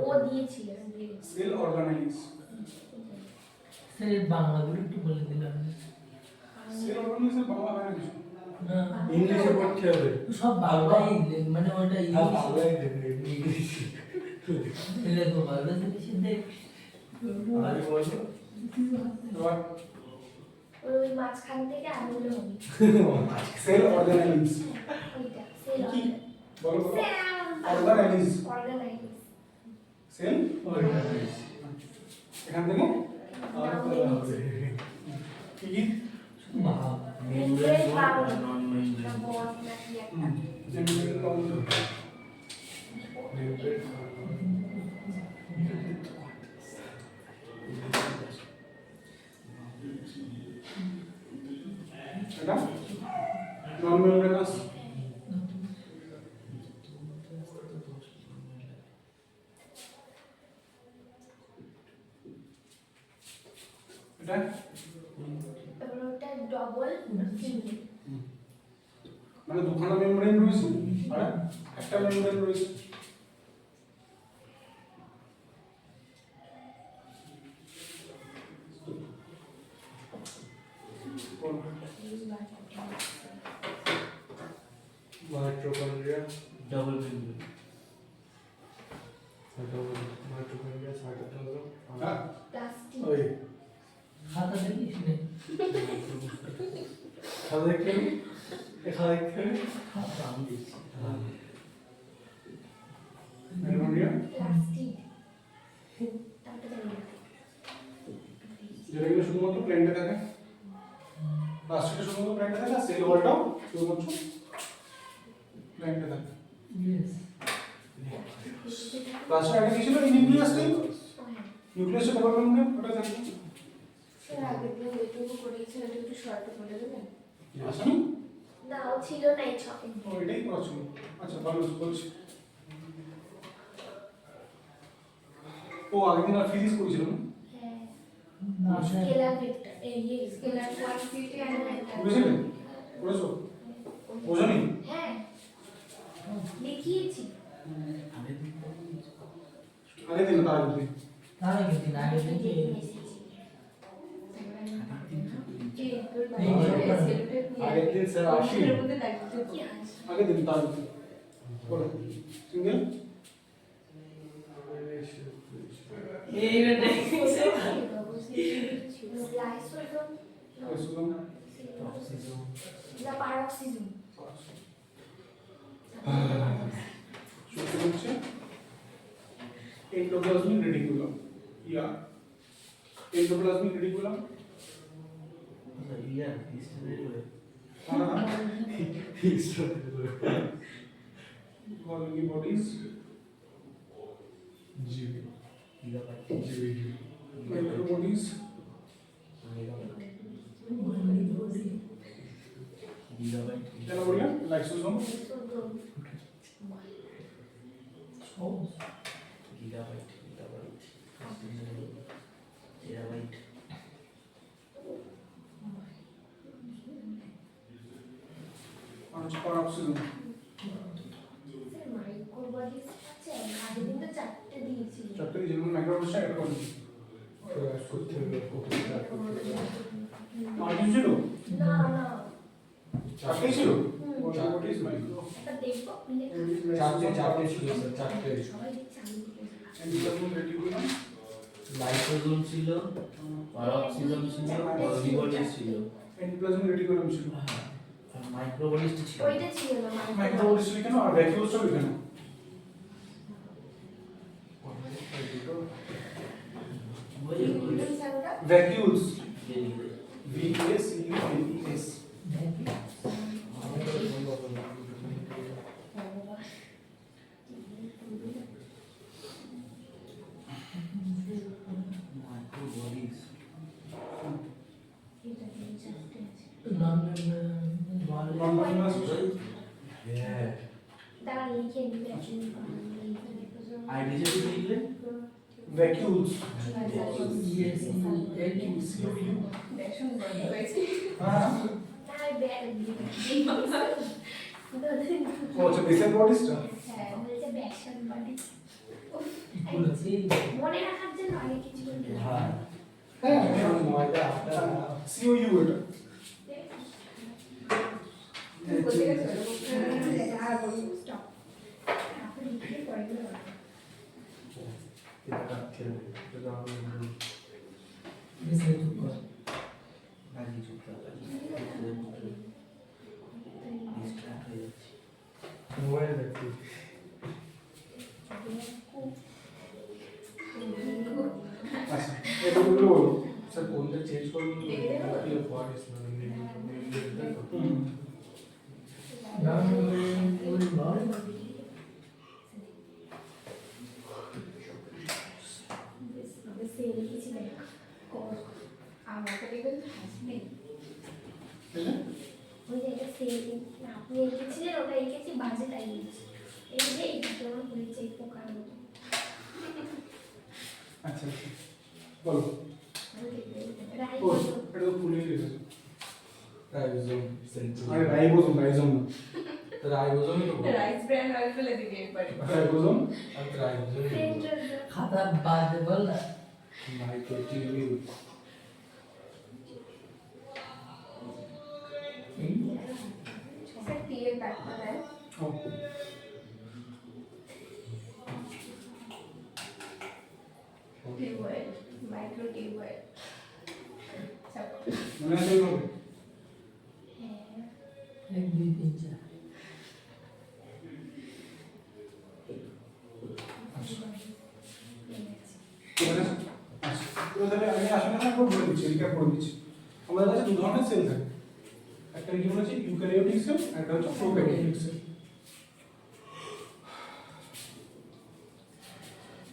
ও দিয়েছিল সেল অর্গানাইজ। স্যার এর বাংলাগুলো একটু বলে দিলাম সেল অর্গানাইজের বাংলা হয় না কিছু। না ইংলিশে পড়তে হবে। সব বাংলাই মানে ওটা হ্যাঁ, ইংলিশ বাংলায় দেখবে, ইংলিশ। দিলে তো ভালো জিনিস দেখ আমি বলবো। এবার ওই মাঝখান থেকে আঙুলে হবে সেল অর্গানাইজ ওইটা সেল কি? বলো বলো। Organize cell organize. এখান থেকে আর করা হবে। কি কি? ভাব মেমব্রেন পাউডার নন মেমব্রেন না বল নাকি একটা মেমব্রেন পাউডার। মেমব্রেন, এটা নন মেমব্রেনাস। এটা তারপর ওটা ডবল সিঙ্গেল মানে দুখানা মেমব্রেন রয়েছে আর একটা মেমব্রেন রয়েছে। Mitochondria, double membrane mitochondria, cytoplasm, হ্যাঁ প্লাস্টিক ওই খাতা দেখিস নে খাতা দেখতে হবে, খাতা দেখতে হবে। খাতা আমি দেখছি। মেমব্রেন প্লাস্টিক তারপরে জানি না যেটা কিনা শুধুমাত্র প্ল্যান্টে থাকে, প্লাস্টিকটা শুধুমাত্র প্ল্যান্টে থাকে, আর সেল ওয়ালটাও শুধুমাত্র প্ল্যান্টে থাকে। ইয়েস প্লাস্টিক আগে কি ছিল? নিউক্লিয়াস টাইপ, ও হ্যাঁ নিউক্লিয়াসে ডাবল মেমব্রেন ওটা থাকে। স্যার আগের দিন যেটুকু করেছি ওটা একটু শর্টে বলে দেবেন আসেনি? না ও ছিল না এই ছকে ও এটাই করা ছিল। আচ্ছা ভালো বলছি। ও আগের দিন আর ফিজিক্স করেছিল না? হ্যাঁ না স্যার স্কেলার ভেক্টর এই স্কেলার কোয়ান্টিটি অ্যান্ড ভেক্টর বুঝেছিলে? করেছো? বোঝনি? হ্যাঁ লিখিয়েছি আগের দিন তো আগের দিন না, তার আগের দিন। তার আগে দিন আগে দিন যে কে তোর এই বাইরে যে সেলুটেপ নিয়ে আগের দিন স্যার আসি। কম্পিউটারের মধ্যে লাগছে কি আছে আগের দিন, তার আগের দিন। বলো সিঙ্গেল এই বেটা লাইসোজোম লাইসোজোম অক্সিজেন না পারক্সিজম সূত্র হচ্ছে এন্ডোপ্লাজমিক রেটিকুলাম। ইয়া এন্ডোপ্লাজমিক রেটিকুলাম ইয়ার হিস্ট্রি Golgi bodies জিবি, ইয়া পাই জিবি, bodies, Gigabyte. क्या नाम बोलिए? Lysosome, Gigabyte. Terabyte. और हচ্ছে peroxisome, স্যার মাইক্রোবডিজ আছে আগের দিন তো 4টে দিয়েছিল চারটে যেমন microorganism এটা বলি। করতে হবে আর কি ছিল? না না চারটেই ছিল? হুম। What is micro? এটা দেখবো চারটে ছিল স্যার, চারটে। সবাই দেখছে আমি দেখবো। Endoplasmic reticulum, লাইসোজোম ছিল, পারক্সিজম ছিল, অলিগোডিস ছিল, endoplasmic reticulum ছিল। আর মাইক্রোবডিস ছিল। ওইটা ছিল না Microorganism ছিল কেন? আর vacuoles ছিল কেন? Vacuoles, V-A-C-U-L-E-S, মাইক্রোবডিস। non-luminous, হ্যাঁ। দাঁড়া লিখে নিবে আইডিসে কি লিখলে? vacuoles, দেখুন বন্ধ হয়েছে। হ্যাঁ, তাই ব্যাগ ও আচ্ছা বেসেল বডিসটা, হ্যাঁ বলছে ব্যাকশন বডি মনে রাখার জন্য অনেক কিছু বলতে হয়। হ্যাঁ। হ্যাঁ, ময়দা আটা COU এটা, বলতে গেছে আর বলবো স্টপ আপনি লিখে পড়ে গেলে এটা কাটছে এটা আমি রাজি চুপটা রাজি। ডিস্ট্রাক্ট হয়ে যাচ্ছে। মোবাইল দেখছি। আচ্ছা এটা বললো বলো। স্যার কোনটা চেঞ্জ করুন? হোয়াট ইজ হুম। সে লিখেছিলেন আমাকে দেখবেন হাসবে। বুঝলে? ওই যে এটা সে আপনি লিখেছিলেন ওটা লিখেছি বাজে তাই লিখেছি এই যে এটা কেমন হয়েছে পোকার মতো আচ্ছা আচ্ছা বলো। রাই ও এটা তো ফুলিয়ে রেখেছে। Ribosome central. আরে রাইবোজোম, রাইজোম না, রাইবোজোমই তো রাইস ব্র্যান্ড অয়েল ফেলে দিবি একবারে। রাইবোজোম, আর রাইবোজোম সেন্ট্রাল খাতা বাদ বল না মাইক্রোটিউবিউল। স্যার টিয়ের ব্যাগটা দেন। ও টিউবওয়েল, মাইক্রো টিউবওয়েল। মনে আছে এইভাবে? এক দুই তিন চার ঠিক আছে? আচ্ছা তো তাহলে আমি আসলে না একবার বলে দিচ্ছি, রিক্যাপ করে দিচ্ছি। আমাদের কাছে দু ধরনের সেল থাকে, একটা কি বলেছি ইউক্যারিওটিক সেল, একটা হচ্ছে প্রোক্যারিওটিক সেল।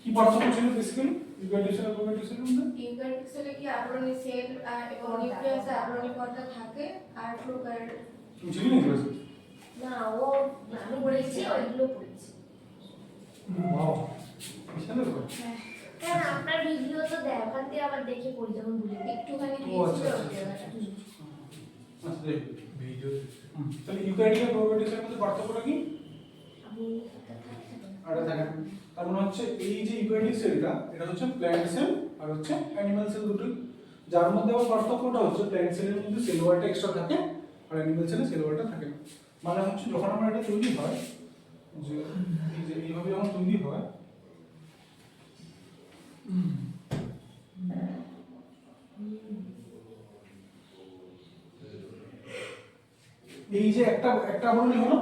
কি পার্থক্য ছিল বেসিক্যালি ইউক্যারিওটিক সেল আর প্রোক্যারিওটিক সেলের মধ্যে? ইউক্যারিওটিক সেলে কি আবরণী সেল আর এবং নিউক্লিয়াসে আবরণী পর্দা থাকে আর প্রোক্যারিওটিক তুমি ছিলি না ক্লাসে? না ও আমি বলেছি ওইগুলো পড়েছি ওয়াও বিশাল ব্যাপার। কেন আপনার ভিডিও তো দেখান দিয়ে আবার দেখে পড়ি যখন ভুলে যাই। একটুখানি ও আচ্ছা দিয়েছিল আচ্ছা ওই জায়গাটা। আচ্ছা দেখ ভিডিও তাহলে ইউক্যারিওটিক আর প্রোক্যারিওটিক সেলের মধ্যে পার্থক্যটা কি? আমি এটা থাকতে পারি। আটা থাকে না। তার মানে হচ্ছে এই যে ইউক্যারিওটিক সেলটা এটা হচ্ছে প্ল্যান্ট সেল আর হচ্ছে অ্যানিমাল সেল দুটোই, যার মধ্যে আবার পার্থক্যটা হচ্ছে প্ল্যান্ট সেলের মধ্যে সেল ওয়ালটা এক্সট্রা থাকে আর অ্যানিমাল সেলে সেল ওয়ালটা থাকে না। মানে হচ্ছে যখন আমরা এটা তৈরি হয় যে এই যে এইভাবে যখন তৈরি হয় এই যে একটা একটা আবরণী হলো,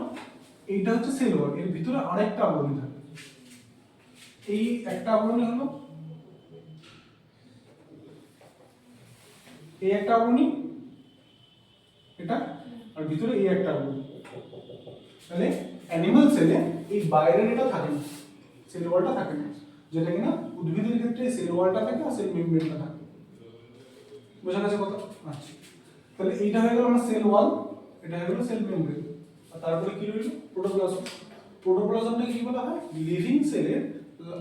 এইটা হচ্ছে সেল ওয়াল, এর ভিতরে আরেকটা আবরণী থাকে। এই একটা আবরণী হলো, এই একটা আবরণী, এটা আর ভিতরে এই একটা আবরণী। তাহলে অ্যানিমাল সেলে এই বাইরের এটা থাকে না, সেল ওয়ালটা থাকে না, যেটা কিনা উদ্ভিদের ক্ষেত্রে সেল ওয়ালটা থাকে আর সেল মেমব্রেনটা থাকে। বোঝা গেছে কথা? আচ্ছা, তাহলে এইটা হয়ে গেল আমার সেল ওয়াল, এটা হয়ে গেল সেল মেমব্রেন। আর তারপরে কি রইল? প্রোটোপ্লাজম। প্রোটোপ্লাজমটাকে কি বলা হয়? লিভিং সেলের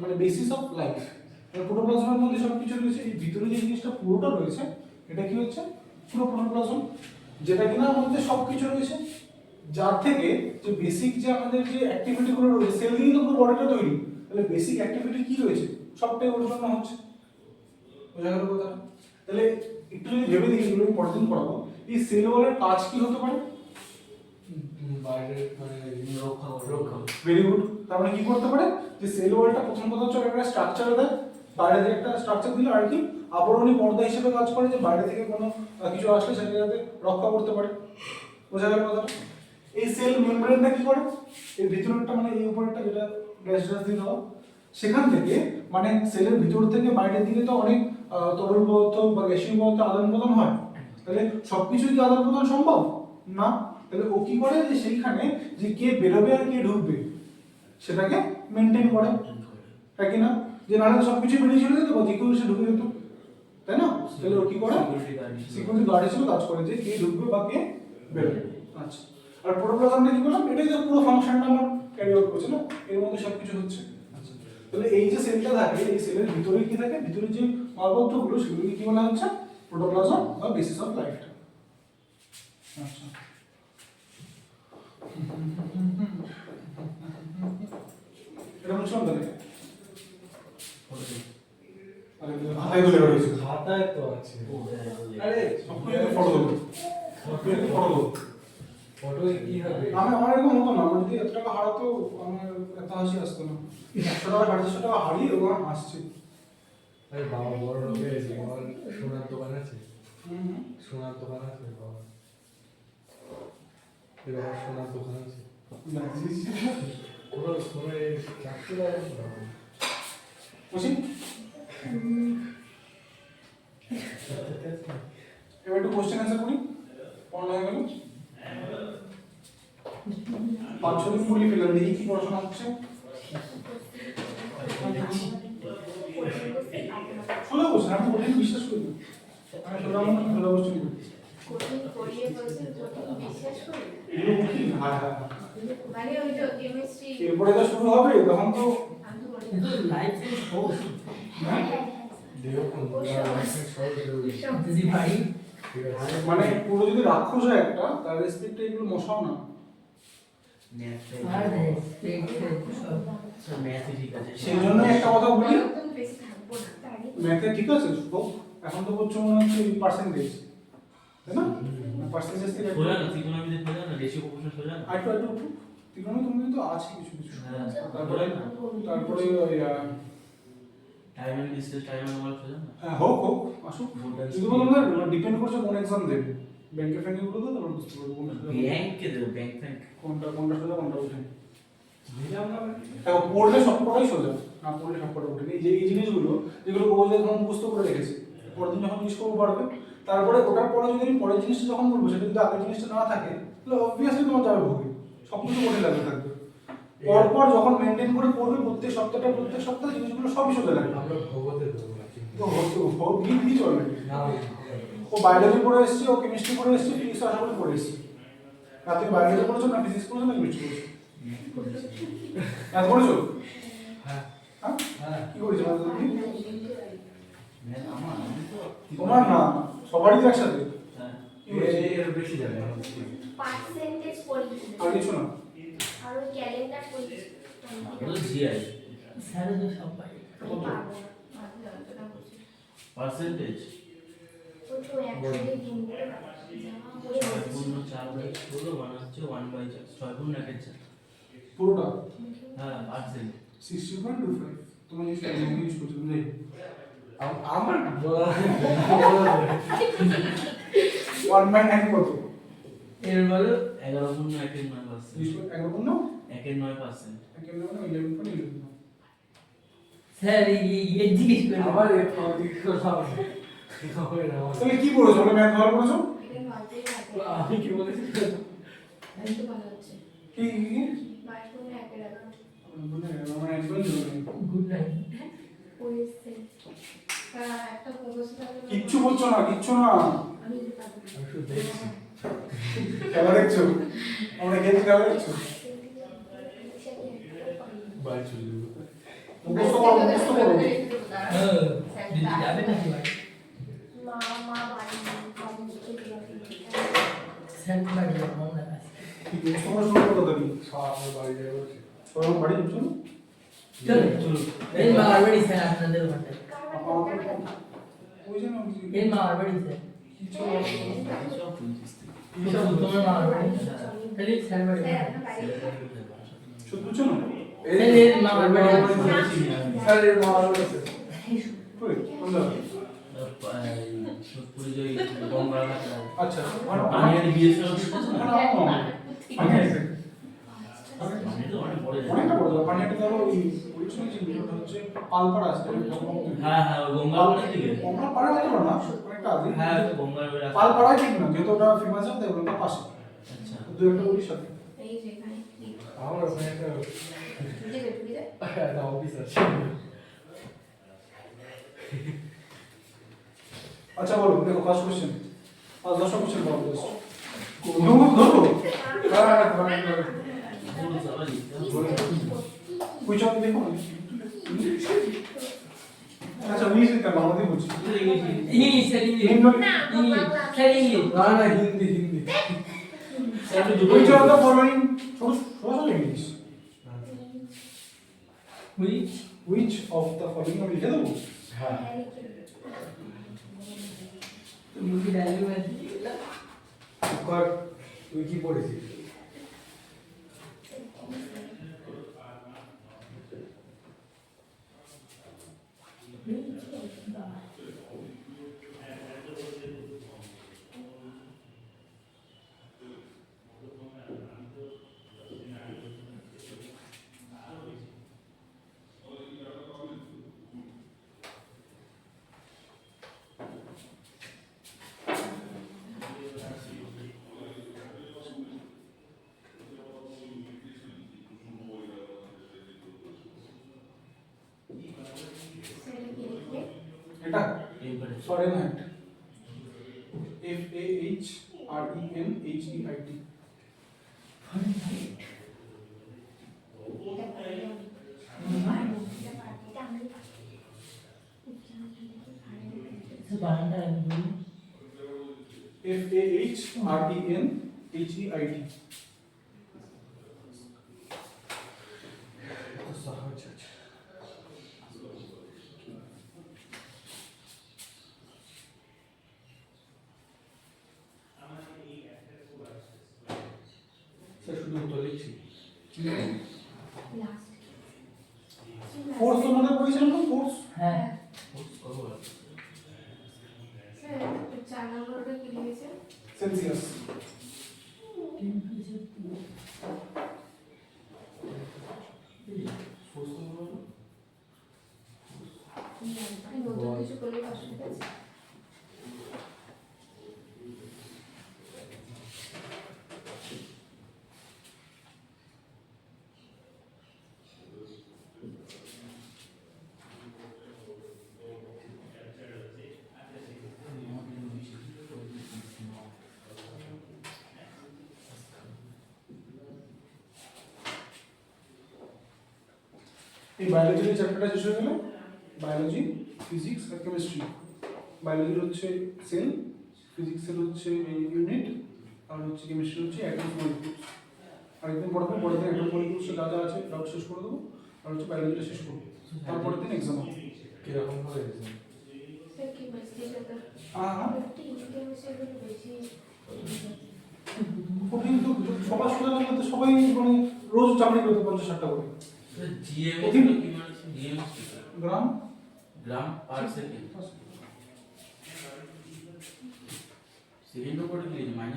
মানে বেসিস অফ লাইফ। প্রোটোপ্লাজমের মধ্যে সব কিছু রয়েছে, এই ভিতরে যে জিনিসটা পুরোটা রয়েছে এটা কি হচ্ছে? পুরো প্রোটোপ্লাজম, যেটা কিনা আমাদের সব কিছু রয়েছে, যার থেকে যে বেসিক যে আমাদের যে অ্যাক্টিভিটিগুলো রয়েছে, সেল দিয়ে তো পুরো বডিটা তৈরি, তাহলে বেসিক অ্যাক্টিভিটি কি রয়েছে? সবটাই ওর জন্য হচ্ছে। বোঝা গেল কথা? তাহলে একটু যদি ভেবে দেখি, এগুলো আমি পরের দিন পড়াবো, এই সেল ওয়ালের কাজ কি হতে পারে? বাইরে মানে রক্ষা ভেরি গুড। তার মানে কি করতে পারে? যে সেল ওয়ালটা প্রথম কথা হচ্ছে একটা স্ট্রাকচার দেয়, বাইরে থেকে একটা স্ট্রাকচার দিল, আর কি আবরণী পর্দা হিসেবে কাজ করে, যে বাইরে থেকে কোনো কিছু আসলে সেটা যাতে রক্ষা করতে পারে। বোঝা গেল কথাটা? এই সেল মেমব্রেনটা কি করে? এর ভিতরেরটা মানে এই উপরেরটা যেটা ড্যাশ ড্যাশ দিয়ে দেওয়া, সেখান থেকে মানে সেলের ভিতর থেকে বাইরের দিকে তো অনেক তরল পদার্থ বা গ্যাসীয় পদার্থ আদান প্রদান হয়, তাহলে সবকিছু কি আদান প্রদান সম্ভব না? তাহলে ও কি করে? যে সেইখানে যে কে বেরোবে আর কে ঢুকবে সেটাকে মেনটেন করে, তাই কি না? যে নাহলে সবকিছু বেরিয়ে চলে যেত বা যে কেউ সে ঢুকে যেত, তাই না? তাহলে ও কি করে? সিকিউরিটি গার্ড হিসেবে কাজ করে, যে কে ঢুকবে বা কে বেরোবে। আচ্ছা, আর প্রোটোপ্লাজমটা কি বললাম? এটাই তো পুরো ফাংশনটা আমার ক্যারি আউট করছে না, এর মধ্যে সবকিছু হচ্ছে। আচ্ছা, তাহলে এই যে সেলটা থাকে, এই সেলের ভিতরে কি থাকে? ভিতরে যে মালপত্রগুলো সেগুলোকে কি বলা হচ্ছে? প্রোটোপ্লাজম বা বেসিস অফ লাইফটা। আচ্ছা, এটা বুঝলাম তাহলে? হাতায় তুলে রয়েছে, খাতায় তো আছে। আরে সবকিছু ফটো দেবো, সবকিছু ফটো দেবো। ফটো কি হবে? আমার এরকম হতো না, আমার যদি এত টাকা হারাতো আমার এত হাসি আসতো না। 100 টাকা 450 টাকা হারিয়ে ওরা হাসছে। আরে বাবা বড় লোক হয়ে গেছে, আমার সোনার দোকান আছে, সোনার দোকান আছে বাবা, এবার সোনার দোকান আছে, পুরো সোনার চাকরি লাগে বাবা। বুঝি? এবার একটু কোশ্চেন অ্যান্সার করি, পড়ানো হয়ে গেল। 5-6 দিন বলি ফেললাম, দেখি কি পড়াশোনা হচ্ছে। সোজা কোশ্চেন, আমি কঠিন বিশ্বাস করি না, আমি সোজা মনে সোজা কোশ্চেন করি। কঠিন করিয়ে বলছে, কঠিন বিশ্বাস করি না। এগুলো কঠিন? হ্যাঁ হ্যাঁ হ্যাঁ। মানে ওই যে কেমিস্ট্রি, এরপরে তো শুরু হবে, তখন তো আমি তো করি না। কিন্তু লাইফ ইজ হোপ হ্যাঁ, হ্যাঁ, দেহ কোন যদি ভাই ঠিক আছে। মানে পুরো যদি রাক্ষস হয় একটা, তার রেসপেক্টে এগুলো মশাও না। আর রেসপেক্ট সব ম্যাথে ঠিক আছে। সেই জন্য একটা কথা বলি, একদম বেশি থাকবো না, তাই ম্যাথে ঠিক আছে তো, এখন তো বলছো মনে হচ্ছে পার্সেন্টেজ, তাই না? পার্সেন্টেজ থেকে সোজা না, ত্রিকোণমিতি সোজা না, রেশিও প্রপোর্শন সোজা না। আরেকটু আরেকটু ত্রিকোণমিতি তো আছে কিছু কিছু। হ্যাঁ, তারপরে তারপরে ওই time and distance, time and work সোজা না। হ্যাঁ হোক হোক আসুক, কিন্তু বললাম না ডিপেন্ড করছে কোন এক্সাম দেবে। ব্যাংকে ফ্যাংকে গুলো তো তারপর বুঝতে পারবো কোনটা সোজা, ব্যাংকে দেবো, ব্যাংক ফ্যাংক। কোনটা সোজা কোনটা উঠে। দিলাম না দেখো পড়লে সবকটাই সোজা, না পড়লে সবকটা উঠে। এই যে এই জিনিসগুলো যেগুলো বই যখন মুখস্থ করে রেখেছি, পরের দিন যখন জিনিস করবো পারবে, তারপরে ওটার পরে যদি আমি পরের জিনিসটা যখন বলবো সেটা যদি আগের জিনিসটা না থাকে, তাহলে অবভিয়াসলি তোমার যাবে ভোগে, সব কিছু কঠিন লাগতে থাকবে। পরপর যখন মেনটেন করে পড়বে প্রত্যেক সপ্তাহে জিনিসগুলো সবই সোজা লাগবে। আমরা ভগবতে দেবো না তো কি চলবে? না ও বায়োলজি পড়ে এসেছে, ও কেমিস্ট্রি পড়ে এসেছে, ফিজিক্স আশা করি পড়ে এসেছে। রাতে বায়োলজি পড়েছো না ফিজিক্স পড়েছো না কেমিস্ট্রি পড়েছো? ম্যাথ পড়েছো? হ্যাঁ হ্যাঁ হ্যাঁ কি করেছো ম্যাথ তুমি? ম্যাথ আমার, আমি তো তোমার না, সবারই তো একসাথে। হ্যাঁ। কি করেছো? এর বেশি জানে পার্সেন্টেজ পড়িয়েছিল আর কিছু না। আর ওই ক্যালেন্ডার পড়িয়েছিল। ওগুলো জিআই স্যার তো সব পাই পারবো না, মাঝে যন্ত্রণা করছে। পার্সেন্টেজ। ওই তো একসাথে দিনগুলো জমা করে 6/4 হলো মানে হচ্ছে 1/4, 6/1 পুরোটা হ্যাঁ, পার্সেন্ট। 60.25 তোমার জিনিসটা ইউজ করছো বুঝলি? আমার বলা 1/9 কত? এর বলো 11/1/9%। 11 না? 1/9%। 11.11 স্যার এই জিজ্ঞেস করে আবার এর প্রতীক কথা হবে না আমার। তাহলে কি পড়েছো? মানে ম্যাথ ভালো পড়েছো? এটা মাঝেই থাকে। আমি কি বলেছি এই তো ভালো হচ্ছে। কি কি? 22.1 এর আগে। মানে আমার একদম জরুরি। গুড নাইট পড়েছে। একটা মুখস্থ থাকলে কিচ্ছু বলছো না, কিচ্ছু না। আমি যদি পারবো না। আমি শুধু দেখছি খেলা দেখছো? আমরা খেলছি, খেলা দেখছো? বাড়ি চলে যাবো মুখস্থ করো, মুখস্থ করো। হ্যাঁ দিদি যাবে নাকি বাড়ি? মা বাড়ি স্যার বাড়ি যাবো আমরা কাছে। কি মুখস্থ করা শুরু করো তাহলে? সব আমার বাড়ি যাবো সবাই আমার বাড়ি যাচ্ছো না? চলো এই মামার বাড়ি স্যার আপনাদের ওখানটায়। ওই জন্য আমি কি- এই মামার বাড়ি স্যার। কিছু তোমার মামার বাড়ি? তাহলে স্যার বাড়ি। শুধু বুঝছো না? স্যার এর মামার বাড়ি আছে। স্যার এর মা ভালো আছে কই? কোন জায়গায়? সোদপুরে যে গঙ্গা ঘাট আচ্ছা, পানিয়ার বিয়ে ছিল দেখেছো না? পানিহাটি। পানিয়াটা অনেক বড় জায়গা। অনেকটা বড় জায়গা। পানিহাটি ধরো ওই পরিচয় যে ভিডিওটা হচ্ছে পালপাড়া আছে, হ্যাঁ হ্যাঁ ওই গঙ্গার বাড়ির দিকে আমরা পাড়া হতে পারো না, অনেকটা আগে। হ্যাঁ ওই গঙ্গার বাড়ি আছে। পালপাড়ায় ঠিক না, যেহেতু ওটা ফেমাস আছে তাই ওটা পাশে। আচ্ছা দু একটা বলির সাথে। এই যে এখানে আমার ওখানে একটা একটা অফিস আছে আচ্ছা বলো, দেখো ফার্স্ট কোশ্চেন। 5-10 কোশ্চেন বলো জাস্ট। ধরো ধরো। হ্যাঁ ধরেন পুরো সবাই লিখতে হবে। কুইজ অফ দেখো। আচ্ছা ইংলিশ লিখতে বাংলাতে বলছি। English sir English. না ইংলিশ স্যার ইংলিশ। না না হিন্দি হিন্দি স্যার আপনি দুটো কুইজ অফ দ্য ফলোইং সরাসরি English. Which which of the following আমি লিখে দেবো। হ্যাঁ তুমি কি ডায়লগ আছে? কর তুই কি পড়েছিস সেটা কি লিখবে? এটা টেম্পারেচার ফরেনহাইট। FAHRENHEIT। স্যার বানানটা আমি বলি। FAHRENHEIT। সহজ আছে স্যার শুধু উত্তর লিখছি। লাস্ট ফোর্স তোমাদের পড়েছিলাম না, ফোর্স? হ্যাঁ স্যার 4 নম্বরটা কি লিখেছে? সেলসিয়াস। আমি নতুন কিছু করলে অসুবিধা আছে? এই বায়োলজির চ্যাপ্টারটা শেষ হয়ে গেল। বায়োলজি, ফিজিক্স আর কেমিস্ট্রি। বায়োলজির হচ্ছে সেল, ফিজিক্সের হচ্ছে ইউনিট, আর হচ্ছে কেমিস্ট্রি হচ্ছে অ্যাটম মলিকিউলস। আর একদিন পড়াবো, পরের দিন অ্যাটম মলিকিউলসে যা যা আছে ডাউট শেষ করে দেবো, আর হচ্ছে বায়োলজিটা শেষ করবো। তারপরের দিন এক্সাম হবে। কিরকম ভাবে এক্সাম স্যার কি বেশি এটা হ্যাঁ হ্যাঁ, কেমিস্ট্রি বেশি কঠিন তো সবার সোজা লাগলে তো সবাই মানে রোজ চাকরি করতে 50-60টা করে। জিএমএস কি মানে জিএমএস গ্রাম গ্রাম পার সেকেন্ড সেকেন্ড উপরে কি -1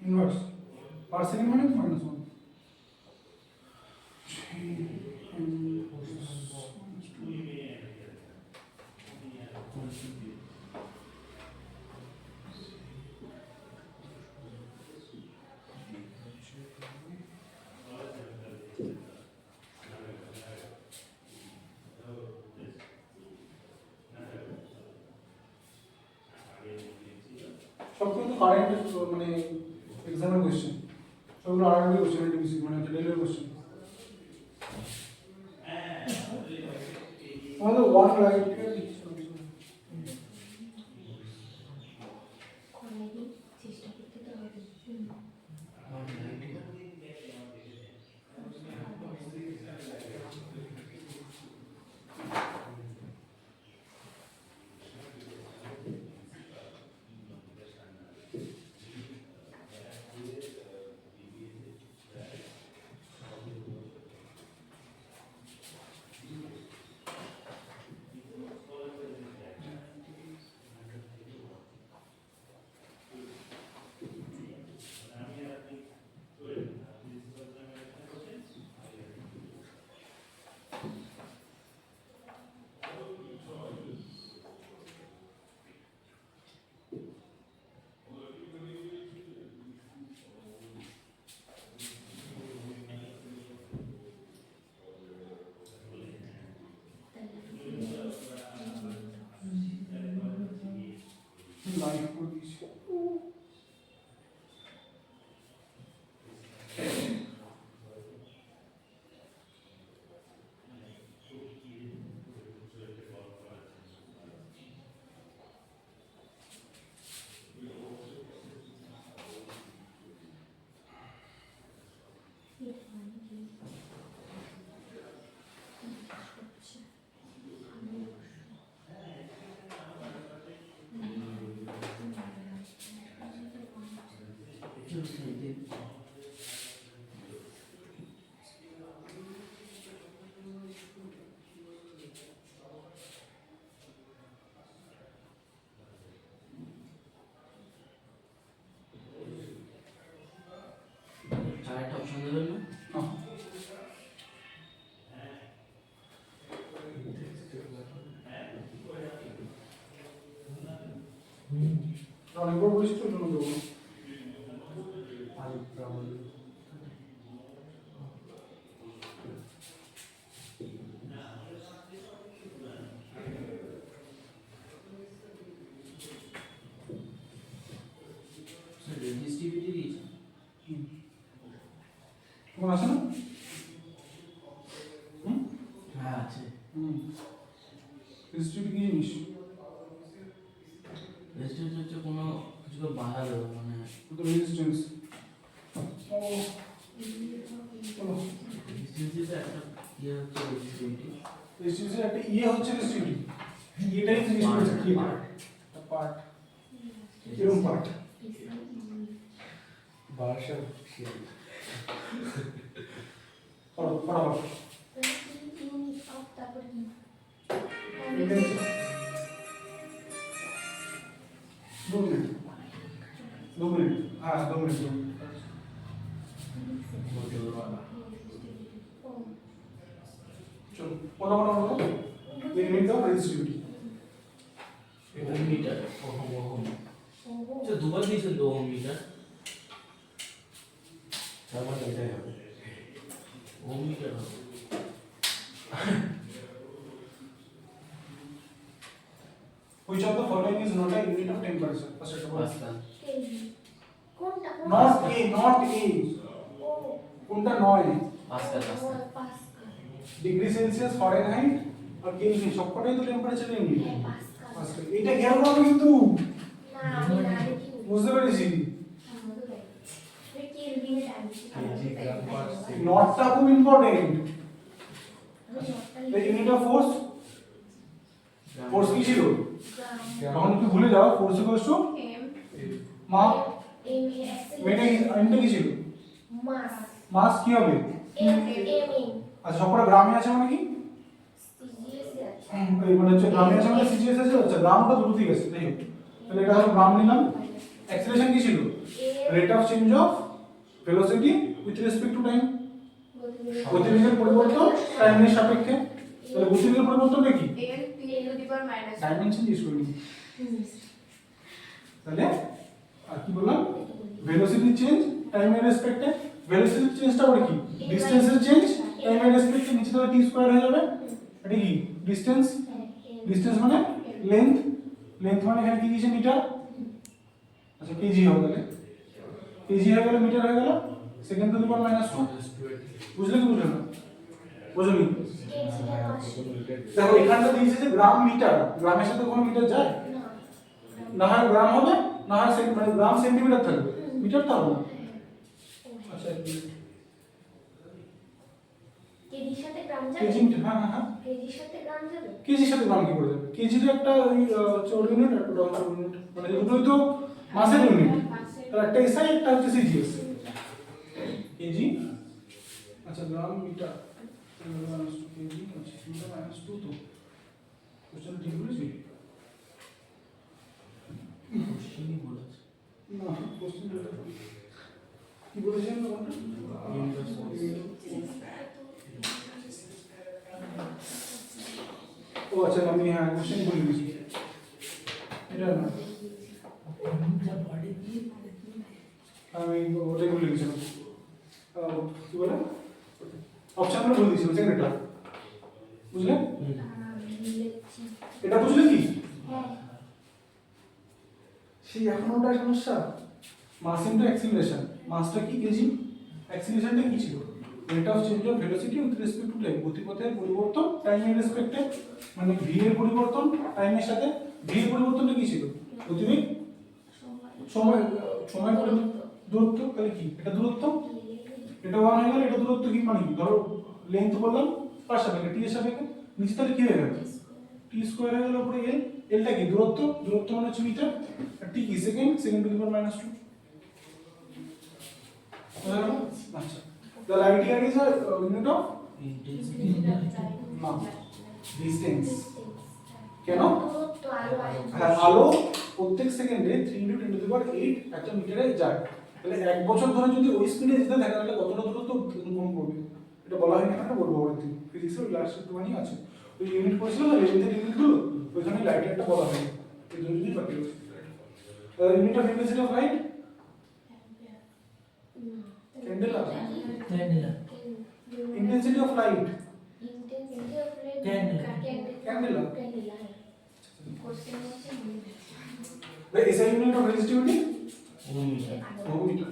ইনভার্স পার সেকেন্ড মানে -1। সব কিন্তু কারেন্ট মানে এক্সামের কোশ্চেন, সবগুলো আরআরবি কোশ্চেন, এনটিপিসি মানে রেলওয়ে কোশ্চেন। আমাদের ওয়ান লাইট চেষ্টা করতে তো হবে। লাইট করে দিয়েছি। চারটা অপশন দেবেন না? অনেকবার বলেছি তো জন্য দেবো। রেজিস্টিভিটি দিয়েছে। তোমার আছে না? হ্যাঁ আছে। রেজিস্ট্রিটি কি জিনিস? রেজিস্ট্যান্স হচ্ছে কোনো কিছুকে বাধা দেওয়া, মানে তো রেজিস্ট্যান্স। রেজিস্ট্যান্সে একটা ইয়ে হচ্ছে রেজিস্টিভিটি। রেজিস্ট্যান্সের একটা ইয়ে হচ্ছে রেজিস্ট্রিটি। এটাই রেজিস্ট্যান্স কি পার্ট। এরকম পার্ট। ভার্সন ফটাফট। তারপরে কি? दो मिनट हाँ 2 मिनट चलो बोलो unit of resistivity ohm metre. আচ্ছা দুবার দিয়েছেন তো ওহম মিটার, তার মানে এটাই হবে। ওহম মিটার হবে। Which of the following is not a unit of temperature? First of all, pascal. কোনটা? not A কোনটা নয়? Pascal pascal. Pascal. Degree Celsius, Fahrenheit আর কেলভিন সবকটাই তো টেম্পারেচার ইউনিট। পাস্কাল। এটা খেয়াল করো কিন্তু, না আমি না দেখি। বুঝতে পেরেছি? কেলভিনে কেজি, গ্রাম, পার সেকেন্ড। নটটা খুব important. The unit of force কি ছিল? তখন কি ভুলে যাও, ফোর্স ইকুয়ালস টু মা মেটা এমটা কি ছিল? মাস মাস কি হবে? আচ্ছা সবকটা গ্রামে আছে মানে কি? এই মানে হচ্ছে গ্রামে আছে মানে সিজিএস আছে। আচ্ছা গ্রামটা দুটো ঠিক আছে, তাই হোক। তাহলে এটা হলো গ্রাম নিলাম। অ্যাক্সেলারেশন কি ছিল? Rate of change of velocity with respect to time. গতিবেগের পরিবর্তন টাইমের সাপেক্ষে। তাহলে গতিবেগের পরিবর্তনটা কি? ডাইমেনশন ইউজ করি। তাহলে আর কি বললাম? ভেলোসিটি চেঞ্জ টাইমের রেসপেক্টে। ভেলোসিটি চেঞ্জটা আবার কি? ডিসটেন্সের চেঞ্জ টাইমের রেসপেক্টে। নিচে তাহলে টি স্কয়ার হয়ে যাবে। এটা কি? ডিসটেন্স। ডিসটেন্স মানে লেন্থ। লেন্থ মানে এখানে কি দিয়েছে? মিটার। আচ্ছা আচ্ছা কেজি হবে তাহলে, কেজি হয়ে গেল মিটার হয়ে গেল, সেকেন্ড টু দি পাওয়ার -2, বুঝলে কি বুঝলে না? বুঝলি? দেখো এখানটা দিয়েছে যে গ্রাম মিটার, গ্রামের সাথে কোনো মিটার যায় না, হয় গ্রাম হবে না হয় মানে গ্রাম সেন্টিমিটার থাকবে, মিটার তো হবে না। আচ্ছা কেজির সাথে গ্রাম যাবে? কেজি মিটার, হ্যাঁ হ্যাঁ হ্যাঁ, কেজির সাথে গ্রাম যাবে? কেজির সাথে গ্রাম কি করে যাবে? কেজির একটা ওই চৌর ইউনিট একটা গ্রাম ইউনিট, মানে দুটোই তো মাসের ইউনিট, তাহলে একটা এসআই একটা হচ্ছে সিজিএস। কেজি আচ্ছা গ্রাম মিটার কেজি আচ্ছা মিটার -2 তো কোশ্চেন ঠিক বলেছি কোশ্চেনই বলেছে না, কোশ্চেন কি বলেছেন কোনটা? ও আচ্ছা আমি হ্যাঁ কোশ্চেন বলে দিয়েছি, এটা না আমি ওটাই বলে দিয়েছিলাম, কি বলে অপশনগুলো বলে দিয়েছিলাম সেকেন্ডটা, বুঝলে? এটা বুঝলে কি সেই এখন ওটা সমস্যা, মাস ইনটু অ্যাক্সিলারেশন, মাসটা কি কেজি, অ্যাক্সিলারেশনটা কি ছিল, rate of change of velocity with respect to time, গতিপথের পরিবর্তন টাইমের রেসপেক্টে, মানে ভি এর পরিবর্তন টাইমের সাথে, ভি এর পরিবর্তনটা কি ছিল, গতিবেগ সময় সময় দূরত্ব, তাহলে কি এটা দূরত্ব, এটা 1 হয়ে গেল, এটা দূরত্ব কি মানে কি, ধরো লেন্থ বললাম পার সাপেক্ষে টি এর সাপেক্ষে, নিচে তাহলে কি হয়ে গেল টি স্কয়ার হয়ে গেল, উপরে এল, এলটা কি দূরত্ব, দূরত্ব মানে হচ্ছে মিটার, আর টি কি সেকেন্ড, সেকেন্ড টু দি পাওয়ার -2, বুঝা গেল? আচ্ছা the light year is a unit of intensity no distance, কেন? দূরত্ব আলো আসে। হ্যাঁ আলো প্রত্যেক সেকেন্ডে 3 × 10⁸ একটা মিটারে যায়, তাহলে 1 বছর ধরে যদি ওই স্পিডে যেতে থাকে তাহলে কতটা দূরত্ব অতিক্রম করবে, এটা বলা হয়নি, এটা বলবো পরের দিন ফিজিক্সের ক্লাস একটুখানি আছে, ওই ইউনিট পড়েছিল না লেন্থের ইউনিটগুলো, ওইখানে লাইট একটা বলা হয়, এই দুটো জিনিস বাকি আছে। Unit of intensity of light candela, intensity of light intensity of light candela, candela question হচ্ছে the SI unit of resistivity ohm metre, ohm metre,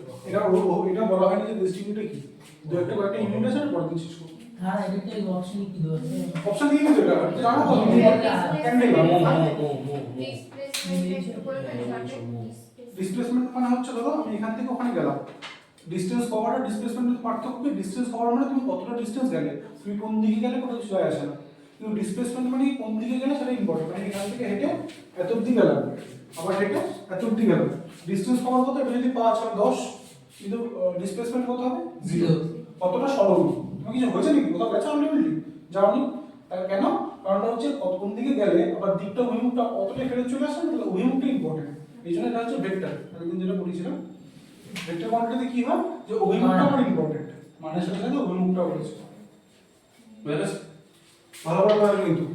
এটা বলা হয় না যে রেজিস্টিভিটি কি, দু একটা কয়েকটা ইউনিট আছে না পরের দিন শেষ করব, হ্যাঁ এটা এই অপশন কি দেওয়া আছে অপশন দিয়ে দিতে এটা জানো তো ক্যান্ডেলা, ডিসপ্লেসমেন্ট একটু করে ডিসপ্লেসমেন্ট মানে হচ্ছে ধরো আমি এখান থেকে ওখানে গেলাম, ডিসটেন্স কভার আর ডিসপ্লেসমেন্টের পার্থক্য কি, ডিসটেন্স কভার মানে তুমি কতটা ডিসটেন্স গেলে, তুমি কোন দিকে গেলে কোথাও কিছু যায় আসে না, কিন্তু ডিসপ্লেসমেন্ট মানে কোন দিকে গেলে সেটা ইম্পর্টেন্ট, মানে এখান থেকে হেঁটে এত অবধি গেলাম, আবার হেঁটে এত অবধি গেলাম, ডিসটেন্স কভার কত, এটা যদি 5 আর 10, কিন্তু ডিসপ্লেসমেন্ট কত হবে 0, কতটা সরল, তুমি কিছু হয়েছে নাকি কোথাও গেছো আলটিমেটলি যাওনি, তার কেন, কারণটা হচ্ছে কোন দিকে গেলে আবার দিকটা অভিমুখটা অতটা ফেরত চলে আসে না, তাহলে অভিমুখটা ইম্পর্টেন্ট, এই জন্য এটা হচ্ছে ভেক্টর, এতদিন যেটা পড়েছিলাম ভেক্টর কোয়ান্টিটিতে কি হয় যে অভিমুখটা আমার ইম্পর্টেন্ট, মানে সাথে সাথে অভিমুখটাও রয়েছে, ভালো ভালো কিন্তু